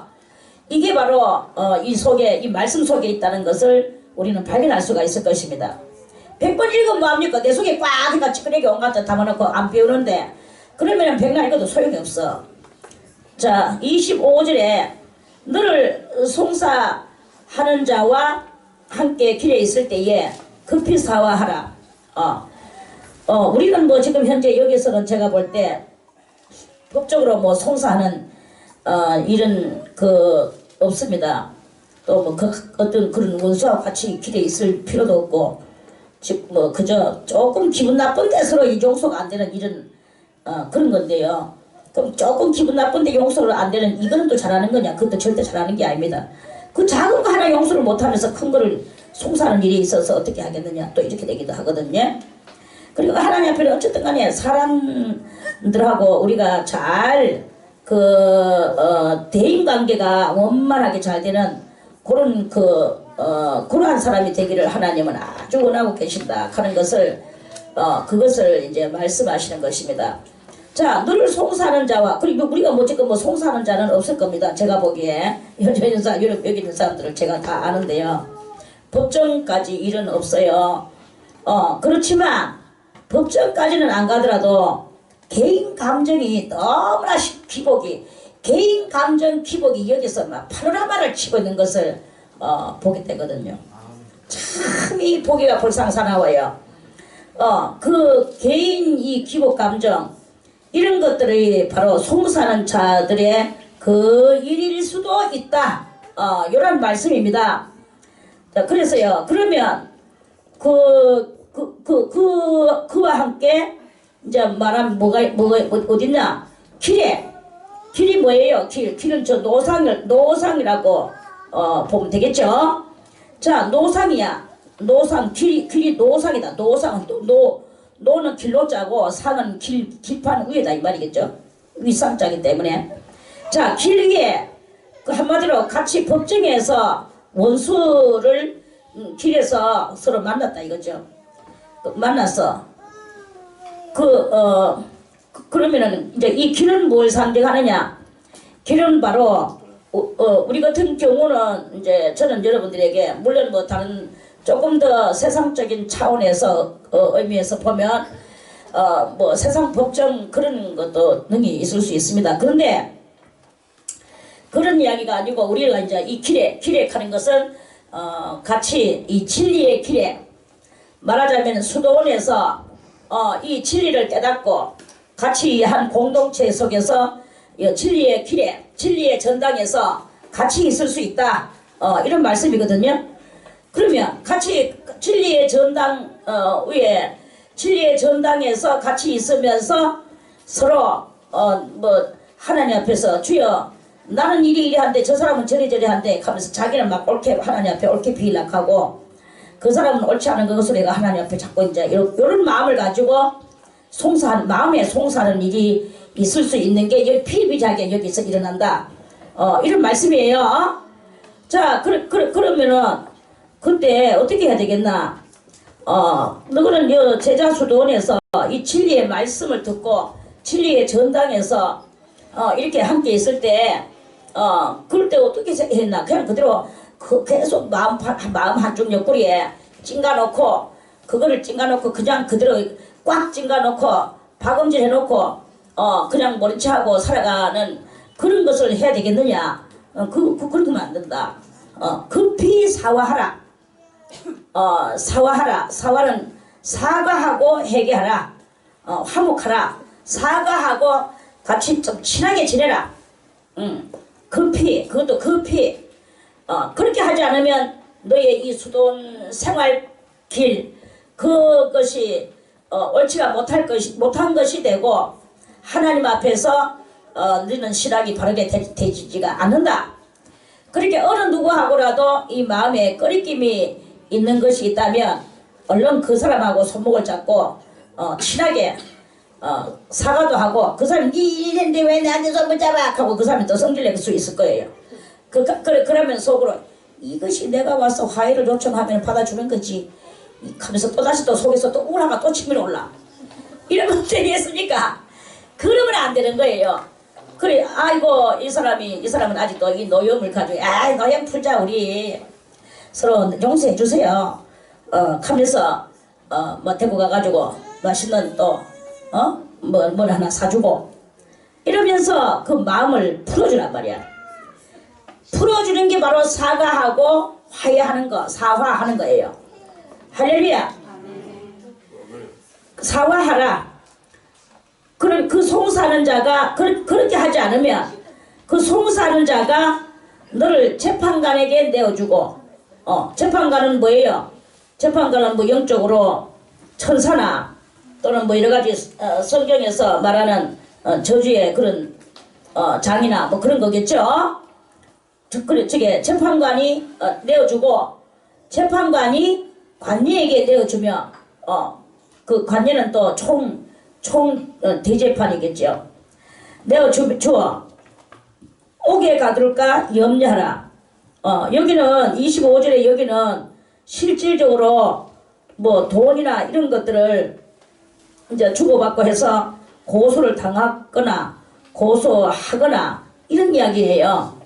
이게 바로 이 말씀 속에 있다는 것을 우리는 발견할 수가 있을 것입니다. 100번 읽으면 뭐합니까? 내 속에 꽉 해가 찌끄레기 온갖 데 담아놓고 안 비우는데 그러면 100날 읽어도 소용이 없어. 자, 25절에 너를 송사하는 자와 함께 길에 있을 때에 급히 사화하라. 우리는 뭐 지금 현재 여기서는 제가 볼 때 법적으로 뭐 송사하는 일은 없습니다. 또 뭐 어떤 그런 원수와 같이 길에 있을 필요도 없고 즉 뭐 그저 조금 기분 나쁜데 서로 이 용서가 안 되는 일은 그런 건데요. 그럼 조금 기분 나쁜데 용서가 안 되는 이거는 또 잘하는 거냐? 그것도 절대 잘하는 게 아닙니다. 그 작은 거 하나 용서를 못하면서 큰 거를 송사하는 일이 있어서 어떻게 하겠느냐? 또 이렇게 되기도 하거든요. 그리고 하나님 앞에 어쨌든 간에 사람들하고 우리가 잘 대인관계가 원만하게 잘 되는 그런 그러한 사람이 되기를 하나님은 아주 원하고 계신다 하는 것을 그것을 이제 말씀하시는 것입니다. 자, 너를 송사하는 자와 그리고 우리가 뭐 지금 뭐 송사하는 자는 없을 겁니다. 제가 보기에 여기 있는 사람들을 제가 다 아는데요. 법정까지 일은 없어요. 그렇지만 법정까지는 안 가더라도 개인 감정이 너무나 개인 감정 기복이 여기서 막 파노라마를 치고 있는 것을 보게 되거든요. 참 이 보기가 불쌍사나워요. 그 개인 이 기복 감정 이런 것들이 바로 송사하는 자들의 그 일일 수도 있다. 이런 말씀입니다. 자, 그래서요. 그러면 그와 함께 이제 말하면 뭐가 어딨냐? 길이 뭐예요? 길은 저 노상이라고 보면 되겠죠? 자, 노상이야. 길이 노상이다. 노는 길로 짜고 상은 길판 위에다 이 말이겠죠. 윗상자기 때문에. 자, 길 위에 그 한마디로 같이 법정에서 원수를 길에서 서로 만났다 이거죠. 만났어. 그러면은 이제 이 길은 뭘 상징하느냐? 길은 바로 우리 같은 경우는 이제 저는 여러분들에게 물론 뭐 다른 조금 더 세상적인 차원에서 의미에서 보면 뭐 세상 법정 그런 것도 능히 있을 수 있습니다. 그런데 그런 이야기가 아니고 우리가 이제 이 길에 가는 것은 같이 이 진리의 길에 말하자면 수도원에서 이 진리를 깨닫고 같이 한 공동체 속에서 진리의 길에 진리의 전당에서 같이 있을 수 있다. 이런 말씀이거든요. 그러면 같이 진리의 전당 위에 진리의 전당에서 같이 있으면서 서로 뭐 하나님 앞에서 주여 나는 이리 한데 저 사람은 저리 한데 하면서 자기는 막 옳게 하나님 앞에 옳게 비락하고 그 사람은 옳지 않은 그것을 내가 하나님 앞에 자꾸 이제 이런 마음을 가지고 마음에 송사하는 일이 있을 수 있는 게 여기 피비자게 여기서 일어난다. 이런 말씀이에요. 자, 그러면은 그때 어떻게 해야 되겠나? 너는 제자 수도원에서 이 진리의 말씀을 듣고 진리의 전당에서 이렇게 함께 있을 때 그럴 때 어떻게 했나? 그냥 그대로 계속 마음 한쪽 옆구리에 찡가놓고 그거를 찡가놓고 그냥 그대로 꽉 찡가놓고 박음질 해놓고 그냥 모른 체하고 살아가는 그런 것을 해야 되겠느냐? 그러면 안 된다. 급히 사과하라. 사과하라. 사과는 사과하고 회개하라. 화목하라. 사과하고 같이 좀 친하게 지내라. 급히 그것도 급히 그렇게 하지 않으면 너의 이 수돈 생활길 그것이 옳지가 못한 것이 되고 하나님 앞에서 너는 실학이 바르게 되지가 않는다. 그렇게 어느 누구하고라도 이 마음에 꺼리낌이 있는 것이 있다면 얼른 그 사람하고 손목을 잡고 친하게 사과도 하고 그 사람이 니 이랬는데 왜 나한테 손을 잡아? 하고 그 사람이 또 성질 낼 수 있을 거예요. 그러면 속으로 이것이 내가 와서 화해를 요청하면 받아주는 거지 하면서 또다시 또 속에서 또 우울하가 또 치밀어 올라. 이러면 되겠습니까? 그러면 안 되는 거예요. 그래, 아이고 이 사람은 아직도 이 노염을 가지고 노염 풀자 우리 서로 용서해 주세요. 하면서 뭐 데리고 가가지고 맛있는 또 뭘 하나 사주고 이러면서 그 마음을 풀어주란 말이야. 풀어주는 게 바로 사과하고 화해하는 거, 사화하는 거예요. 할렐루야. 사과하라. 그럼 그 송사하는 자가 그렇게 하지 않으면 그 송사하는 자가 너를 재판관에게 내어주고 재판관은 뭐예요? 재판관은 뭐 영적으로 천사나 또는 뭐 여러가지 성경에서 말하는 저주의 그런 장이나 뭐 그런 거겠죠. 저게 재판관이 내어주고 재판관이 관리에게 내어주며 그 관리는 또 총 대재판이겠죠. 내어주어 옥에 가둘까 염려하라. 여기는 25절에 여기는 실질적으로 뭐 돈이나 이런 것들을 이제 주고받고 해서 고소를 당하거나 고소하거나 이런 이야기예요.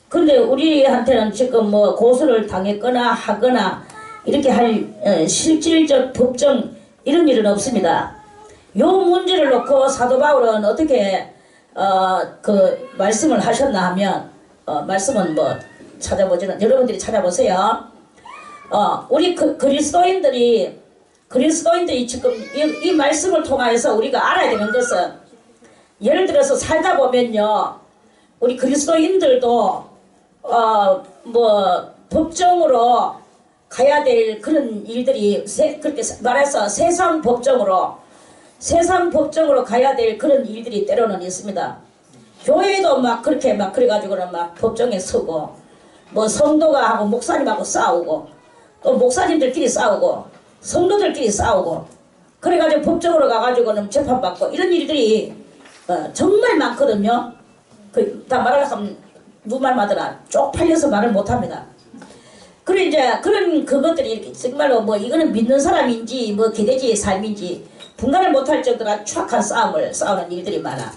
근데 우리한테는 지금 뭐 고소를 당했거나 하거나 이렇게 할 실질적 법정 이런 일은 없습니다. 요 문제를 놓고 사도 바울은 어떻게 그 말씀을 하셨나 하면 말씀은 뭐 찾아보지는 여러분들이 찾아보세요. 우리 그리스도인들이 지금 이 말씀을 통하여서 우리가 알아야 되는 것은 예를 들어서 살다 보면요 우리 그리스도인들도 뭐 법정으로 가야 될 그런 일들이 그렇게 말해서 세상 법정으로 가야 될 그런 일들이 때로는 있습니다. 교회도 막 그렇게 막 그래가지고는 막 법정에 서고 뭐 성도가 하고 목사님하고 싸우고 또 목사님들끼리 싸우고 성도들끼리 싸우고 그래가지고 법정으로 가가지고는 재판받고 이런 일들이 정말 많거든요. 다 말하면 누말 마더라 쪽팔려서 말을 못합니다. 그래 이제 그런 그것들이 이렇게 정말로 뭐 이거는 믿는 사람인지 뭐 기대지의 삶인지 분간을 못할 정도로 추악한 싸움을 싸우는 일들이 많아.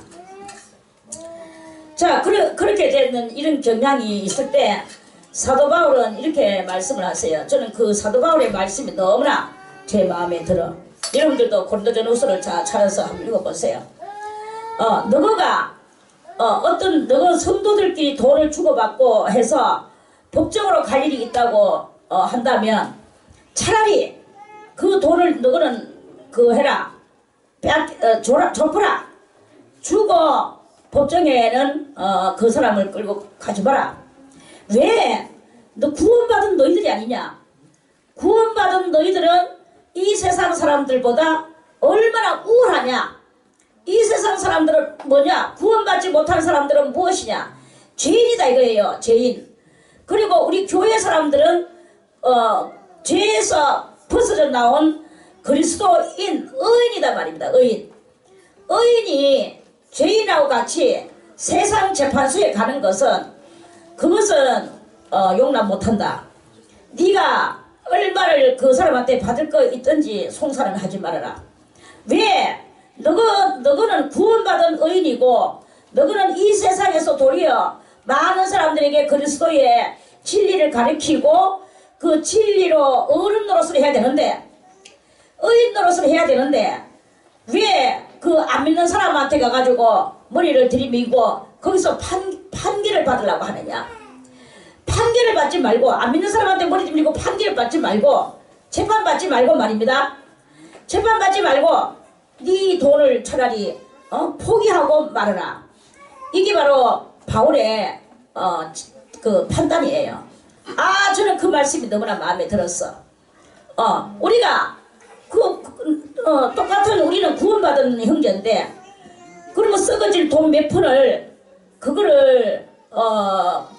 자, 그렇게 되는 이런 경향이 있을 때 사도 바울은 이렇게 말씀을 하세요. 저는 그 사도 바울의 말씀이 너무나 제 마음에 들어. 여러분들도 고린도전후서를 잘 찾아서 한번 읽어보세요. 너가 너가 성도들끼리 돈을 주고받고 해서 법정으로 갈 일이 있다고 한다면 차라리 그 돈을 너는 해라. 줘라. 주고 법정에는 그 사람을 끌고 가지 마라. 왜? 너 구원받은 너희들이 아니냐? 구원받은 너희들은 이 세상 사람들보다 얼마나 우월하냐? 이 세상 사람들은 뭐냐? 구원받지 못한 사람들은 무엇이냐? 죄인이다 이거예요. 죄인. 그리고 우리 교회 사람들은 죄에서 벗어져 나온 그리스도인 의인이다 말입니다. 의인이 죄인하고 같이 세상 재판소에 가는 것은 그것은 용납 못한다. 네가 얼마를 그 사람한테 받을 거 있든지 송사는 하지 말아라. 왜? 너는 구원받은 의인이고 너는 이 세상에서 도리어 많은 사람들에게 그리스도의 진리를 가르치고 그 진리로 어른 노릇을 해야 되는데 의인 노릇을 해야 되는데 왜 그 안 믿는 사람한테 가가지고 머리를 들이밀고 거기서 판결을 받으려고 하느냐? 판결을 받지 말고 안 믿는 사람한테 머리 들이밀고 판결을 받지 말고 재판 받지 말고 말입니다. 재판 받지 말고 네 돈을 차라리 포기하고 말아라. 이게 바로 바울의 그 판단이에요. 저는 그 말씀이 너무나 마음에 들었어. 우리가 똑같은 우리는 구원받은 형제인데 그러면 썩어질 돈 몇 푼을 그거를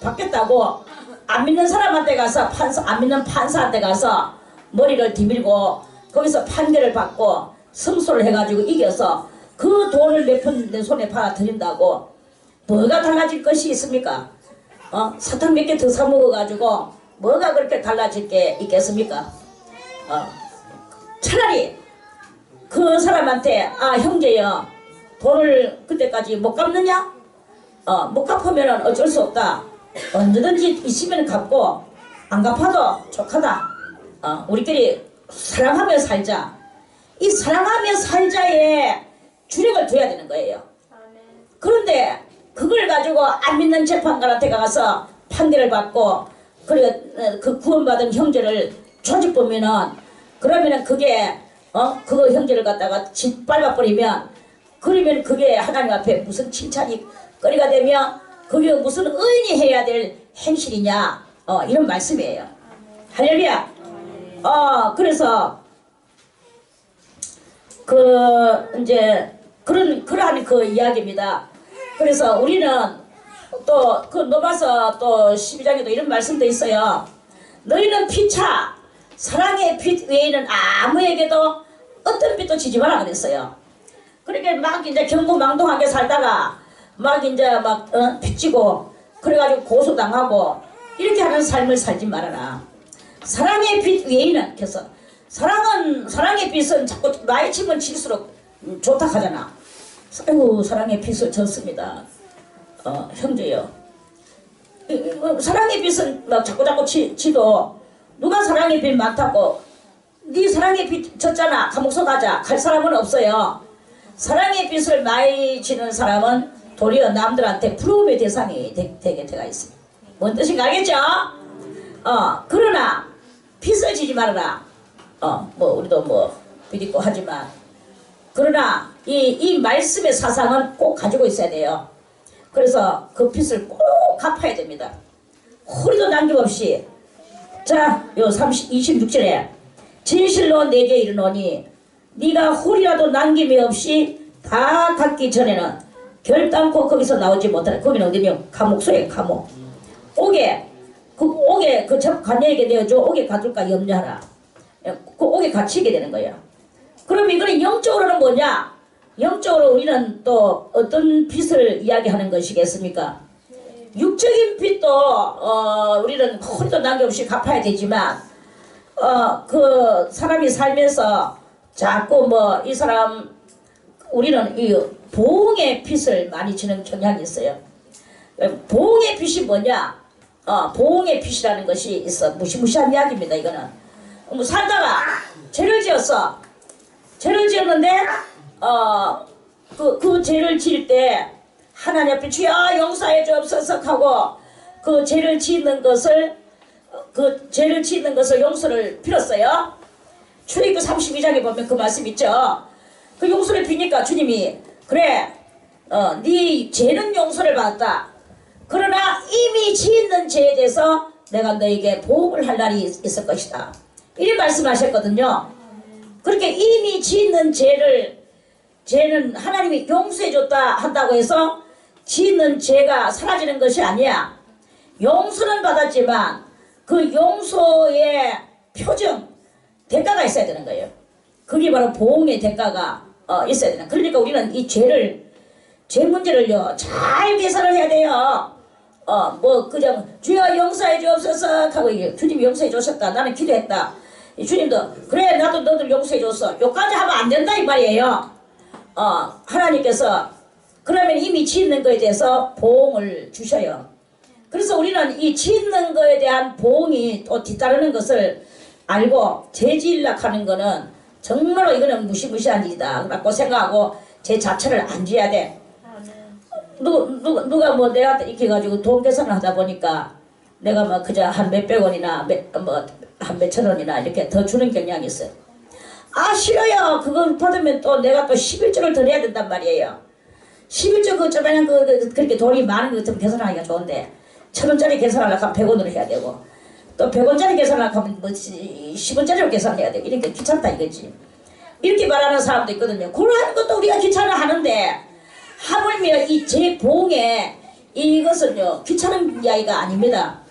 받겠다고 안 믿는 사람한테 가서 안 믿는 판사한테 가서 머리를 뒤밀고 거기서 판결을 받고 승소를 해가지고 이겨서 그 돈을 몇 푼 내 손에 받아들인다고 뭐가 달라질 것이 있습니까? 사탕 몇 개 더 사 먹어가지고 뭐가 그렇게 달라질 게 있겠습니까? 차라리 그 사람한테 형제여 돈을 그때까지 못 갚느냐? 못 갚으면 어쩔 수 없다. 언제든지 있으면 갚고 안 갚아도 족하다. 우리끼리 사랑하며 살자. 이 사랑하며 살자에 주력을 둬야 되는 거예요. 그런데 그걸 가지고 안 믿는 재판관한테 가서 판결을 받고 그 구원받은 형제를 조직보면은 그러면은 그게 그거 형제를 갖다가 짓밟아버리면 그러면 그게 하나님 앞에 무슨 칭찬이 거리가 되며 그게 무슨 의인이 해야 될 행실이냐 이런 말씀이에요. 할렐루야. 그래서 이제 그러한 그 이야기입니다. 그래서 우리는 또 로마서 또 12장에도 이런 말씀도 있어요. 너희는 피차 사랑의 빛 외에는 아무에게도 어떤 빛도 지지 마라 그랬어요. 그렇게 막 이제 경고망동하게 살다가 막 이제 빚지고 그래가지고 고소당하고 이렇게 하는 삶을 살지 말아라. 사랑의 빛 외에는 그래서 사랑의 빛은 자꾸 나이 치면 칠수록 좋다 하잖아. 아이고 사랑의 빛을 졌습니다. 형제요. 사랑의 빛은 막 자꾸 치도 누가 사랑의 빛 많다고 네 사랑의 빛 졌잖아. 감옥서 가자. 갈 사람은 없어요. 사랑의 빛을 많이 지는 사람은 도리어 남들한테 부러움의 대상이 되게 돼가 있습니다. 뭔 뜻인가 알겠죠? 그러나 빛을 지지 말아라. 우리도 빛 있고 하지만 그러나 이 말씀의 사상은 꼭 가지고 있어야 돼요. 그래서 그 빛을 꼭 갚아야 됩니다. 허리도 남김없이. 자, 요 26절에 진실로 내게 이르노니 네가 홀이라도 남김이 없이 다 갚기 전에는 결단코 거기서 나오지 못하라. 거기는 어디냐? 감옥소에 감옥. 옥에 그 관녀에게 내어줘. 옥에 가둘까 염려하라. 그 옥에 갇히게 되는 거야. 그럼 이거는 영적으로는 뭐냐? 영적으로 우리는 또 어떤 빚을 이야기하는 것이겠습니까? 육적인 빚도 우리는 허리도 남김없이 갚아야 되지만 그 사람이 살면서 자꾸 뭐 이 사람 우리는 이 보응의 빚을 많이 지는 경향이 있어요. 보응의 빚이 뭐냐? 보응의 빚이라는 것이 있어. 무시무시한 이야기입니다. 이거는 뭐 살다가 죄를 지었어. 죄를 지었는데 그 죄를 지을 때 하나님 앞에 주여 용서해 주옵소서 하고 그 죄를 짓는 것을 용서를 빌었어요. 출애굽 32장에 보면 그 말씀 있죠. 그 용서를 비니까 주님이 그래 네 죄는 용서를 받았다. 그러나 이미 짓는 죄에 대해서 내가 너에게 보복을 할 날이 있을 것이다. 이런 말씀하셨거든요. 그렇게 이미 짓는 죄는 하나님이 용서해줬다 한다고 해서 짓는 죄가 사라지는 것이 아니야. 용서는 받았지만 그 용서의 표정, 대가가 있어야 되는 거예요. 그게 바로 보응의 대가가 있어야 되는. 그러니까 우리는 이 죄 문제를요 잘 계산을 해야 돼요. 뭐 그냥 주여 용서해 주옵소서 하고 주님이 용서해 주셨다. 나는 기도했다. 주님도 그래 나도 너들 용서해 줬어. 요까지 하면 안 된다 이 말이에요. 하나님께서 그러면 이미 짓는 거에 대해서 보응을 주셔요. 그래서 우리는 이 짓는 거에 대한 보응이 또 뒤따르는 것을 알고 죄지으려고 하는 거는 정말로 이거는 무시무시한 일이다 라고 생각하고 제 자체를 안 지어야 돼. 누가 뭐 내한테 이렇게 가지고 돈 계산을 하다 보니까 내가 뭐 그저 한 몇백 원이나 한 몇천 원이나 이렇게 더 주는 경향이 있어요. 싫어요. 그거 받으면 또 내가 또 11조를 더 내야 된단 말이에요. 11조 그렇게 돈이 많은 것 같으면 계산하기가 좋은데 1,000원짜리 계산하려고 하면 100원으로 해야 되고 또 100원짜리 계산하려고 하면 뭐 10원짜리로 계산해야 되고 이러니까 귀찮다 이거지. 이렇게 말하는 사람도 있거든요. 그러는 것도 우리가 귀찮아 하는데 하물며 이 재봉에 이것은요 귀찮은 이야기가 아닙니다.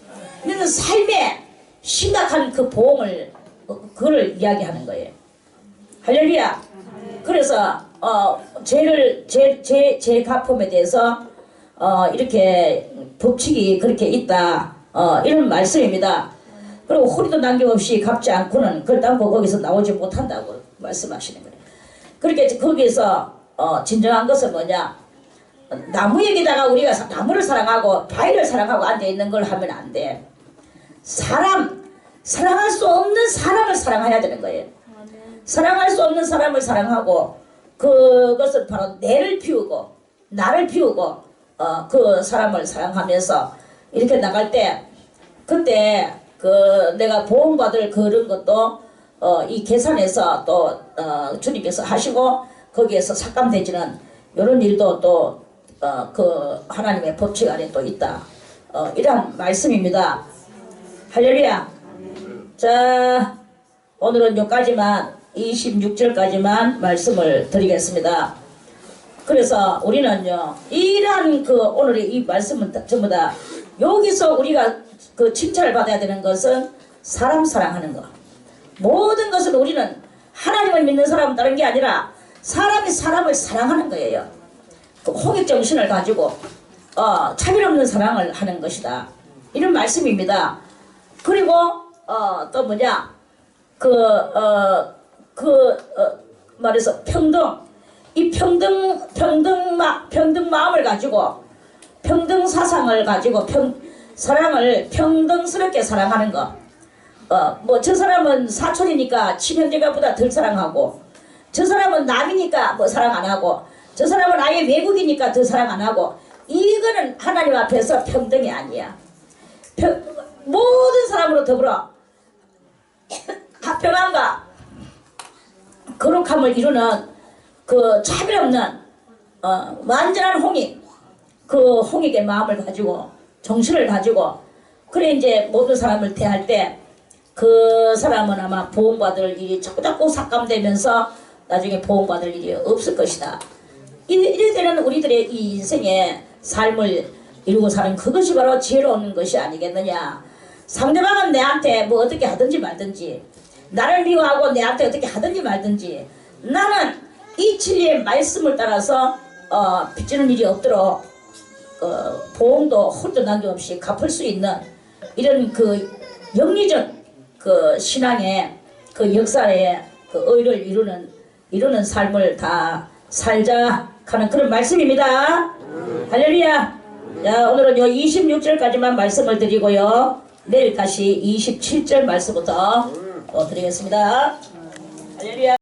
이는 삶에 심각한 그 보험을 그거를 이야기하는 거예요. 할렐루야. 그래서 제 가품에 대해서 이렇게 법칙이 그렇게 있다 이런 말씀입니다. 그리고 허리도 남김없이 갚지 않고는 그렇다고 거기서 나오지 못한다고 말씀하시는 거예요. 그렇게 거기서 진정한 것은 뭐냐? 나무에게다가 우리가 나무를 사랑하고 바위를 사랑하고 앉아있는 걸 하면 안 돼. 사랑할 수 없는 사람을 사랑해야 되는 거예요. 사랑할 수 없는 사람을 사랑하고 그것은 바로 나를 피우고 그 사람을 사랑하면서 이렇게 나갈 때 그때 내가 보험받을 그런 것도 이 계산에서 또 주님께서 하시고 거기에서 삭감되지는 이런 일도 또 그 하나님의 법칙 안에 또 있다. 이런 말씀입니다. 할렐루야. 자, 오늘은 여기까지만 26절까지만 말씀을 드리겠습니다. 그래서 우리는요 이러한 오늘의 이 말씀은 전부 다 여기서 우리가 칭찬을 받아야 되는 것은 사람 사랑하는 것. 모든 것을 우리는 하나님을 믿는 사람은 다른 게 아니라 사람이 사람을 사랑하는 거예요. 홍익정신을 가지고 차별 없는 사랑을 하는 것이다. 이런 말씀입니다. 그리고 또 뭐냐 말해서 평등. 이 평등 마음을 가지고 평등 사상을 가지고 사랑을 평등스럽게 사랑하는 거. 뭐 저 사람은 사촌이니까 친형제가보다 덜 사랑하고 저 사람은 남이니까 뭐 사랑 안 하고 저 사람은 아예 외국이니까 더 사랑 안 하고 이거는 하나님 앞에서 평등이 아니야. 모든 사람으로 더불어 합평함과 거룩함을 이루는 그 차별 없는 완전한 홍익, 그 홍익의 마음을 가지고 정신을 가지고 그래 이제 모든 사람을 대할 때 그 사람은 아마 보험받을 일이 자꾸자꾸 삭감되면서 나중에 보험받을 일이 없을 것이다. 이래 되는 우리들의 이 인생의 삶을 이루고 사는 그것이 바로 지혜로운 것이 아니겠느냐. 상대방은 내한테 뭐 어떻게 하든지 말든지 나를 미워하고 내한테 어떻게 하든지 말든지 나는 이 진리의 말씀을 따라서 빚지는 일이 없도록 보험도 홀도 남김없이 갚을 수 있는 이런 그 영리적 그 신앙의 그 역사의 그 의를 이루는 삶을 다 살자 하는 그런 말씀입니다. 할렐루야. 자, 오늘은 요 26절까지만 말씀을 드리고요. 내일 다시 27절 말씀부터 드리겠습니다. 할렐루야.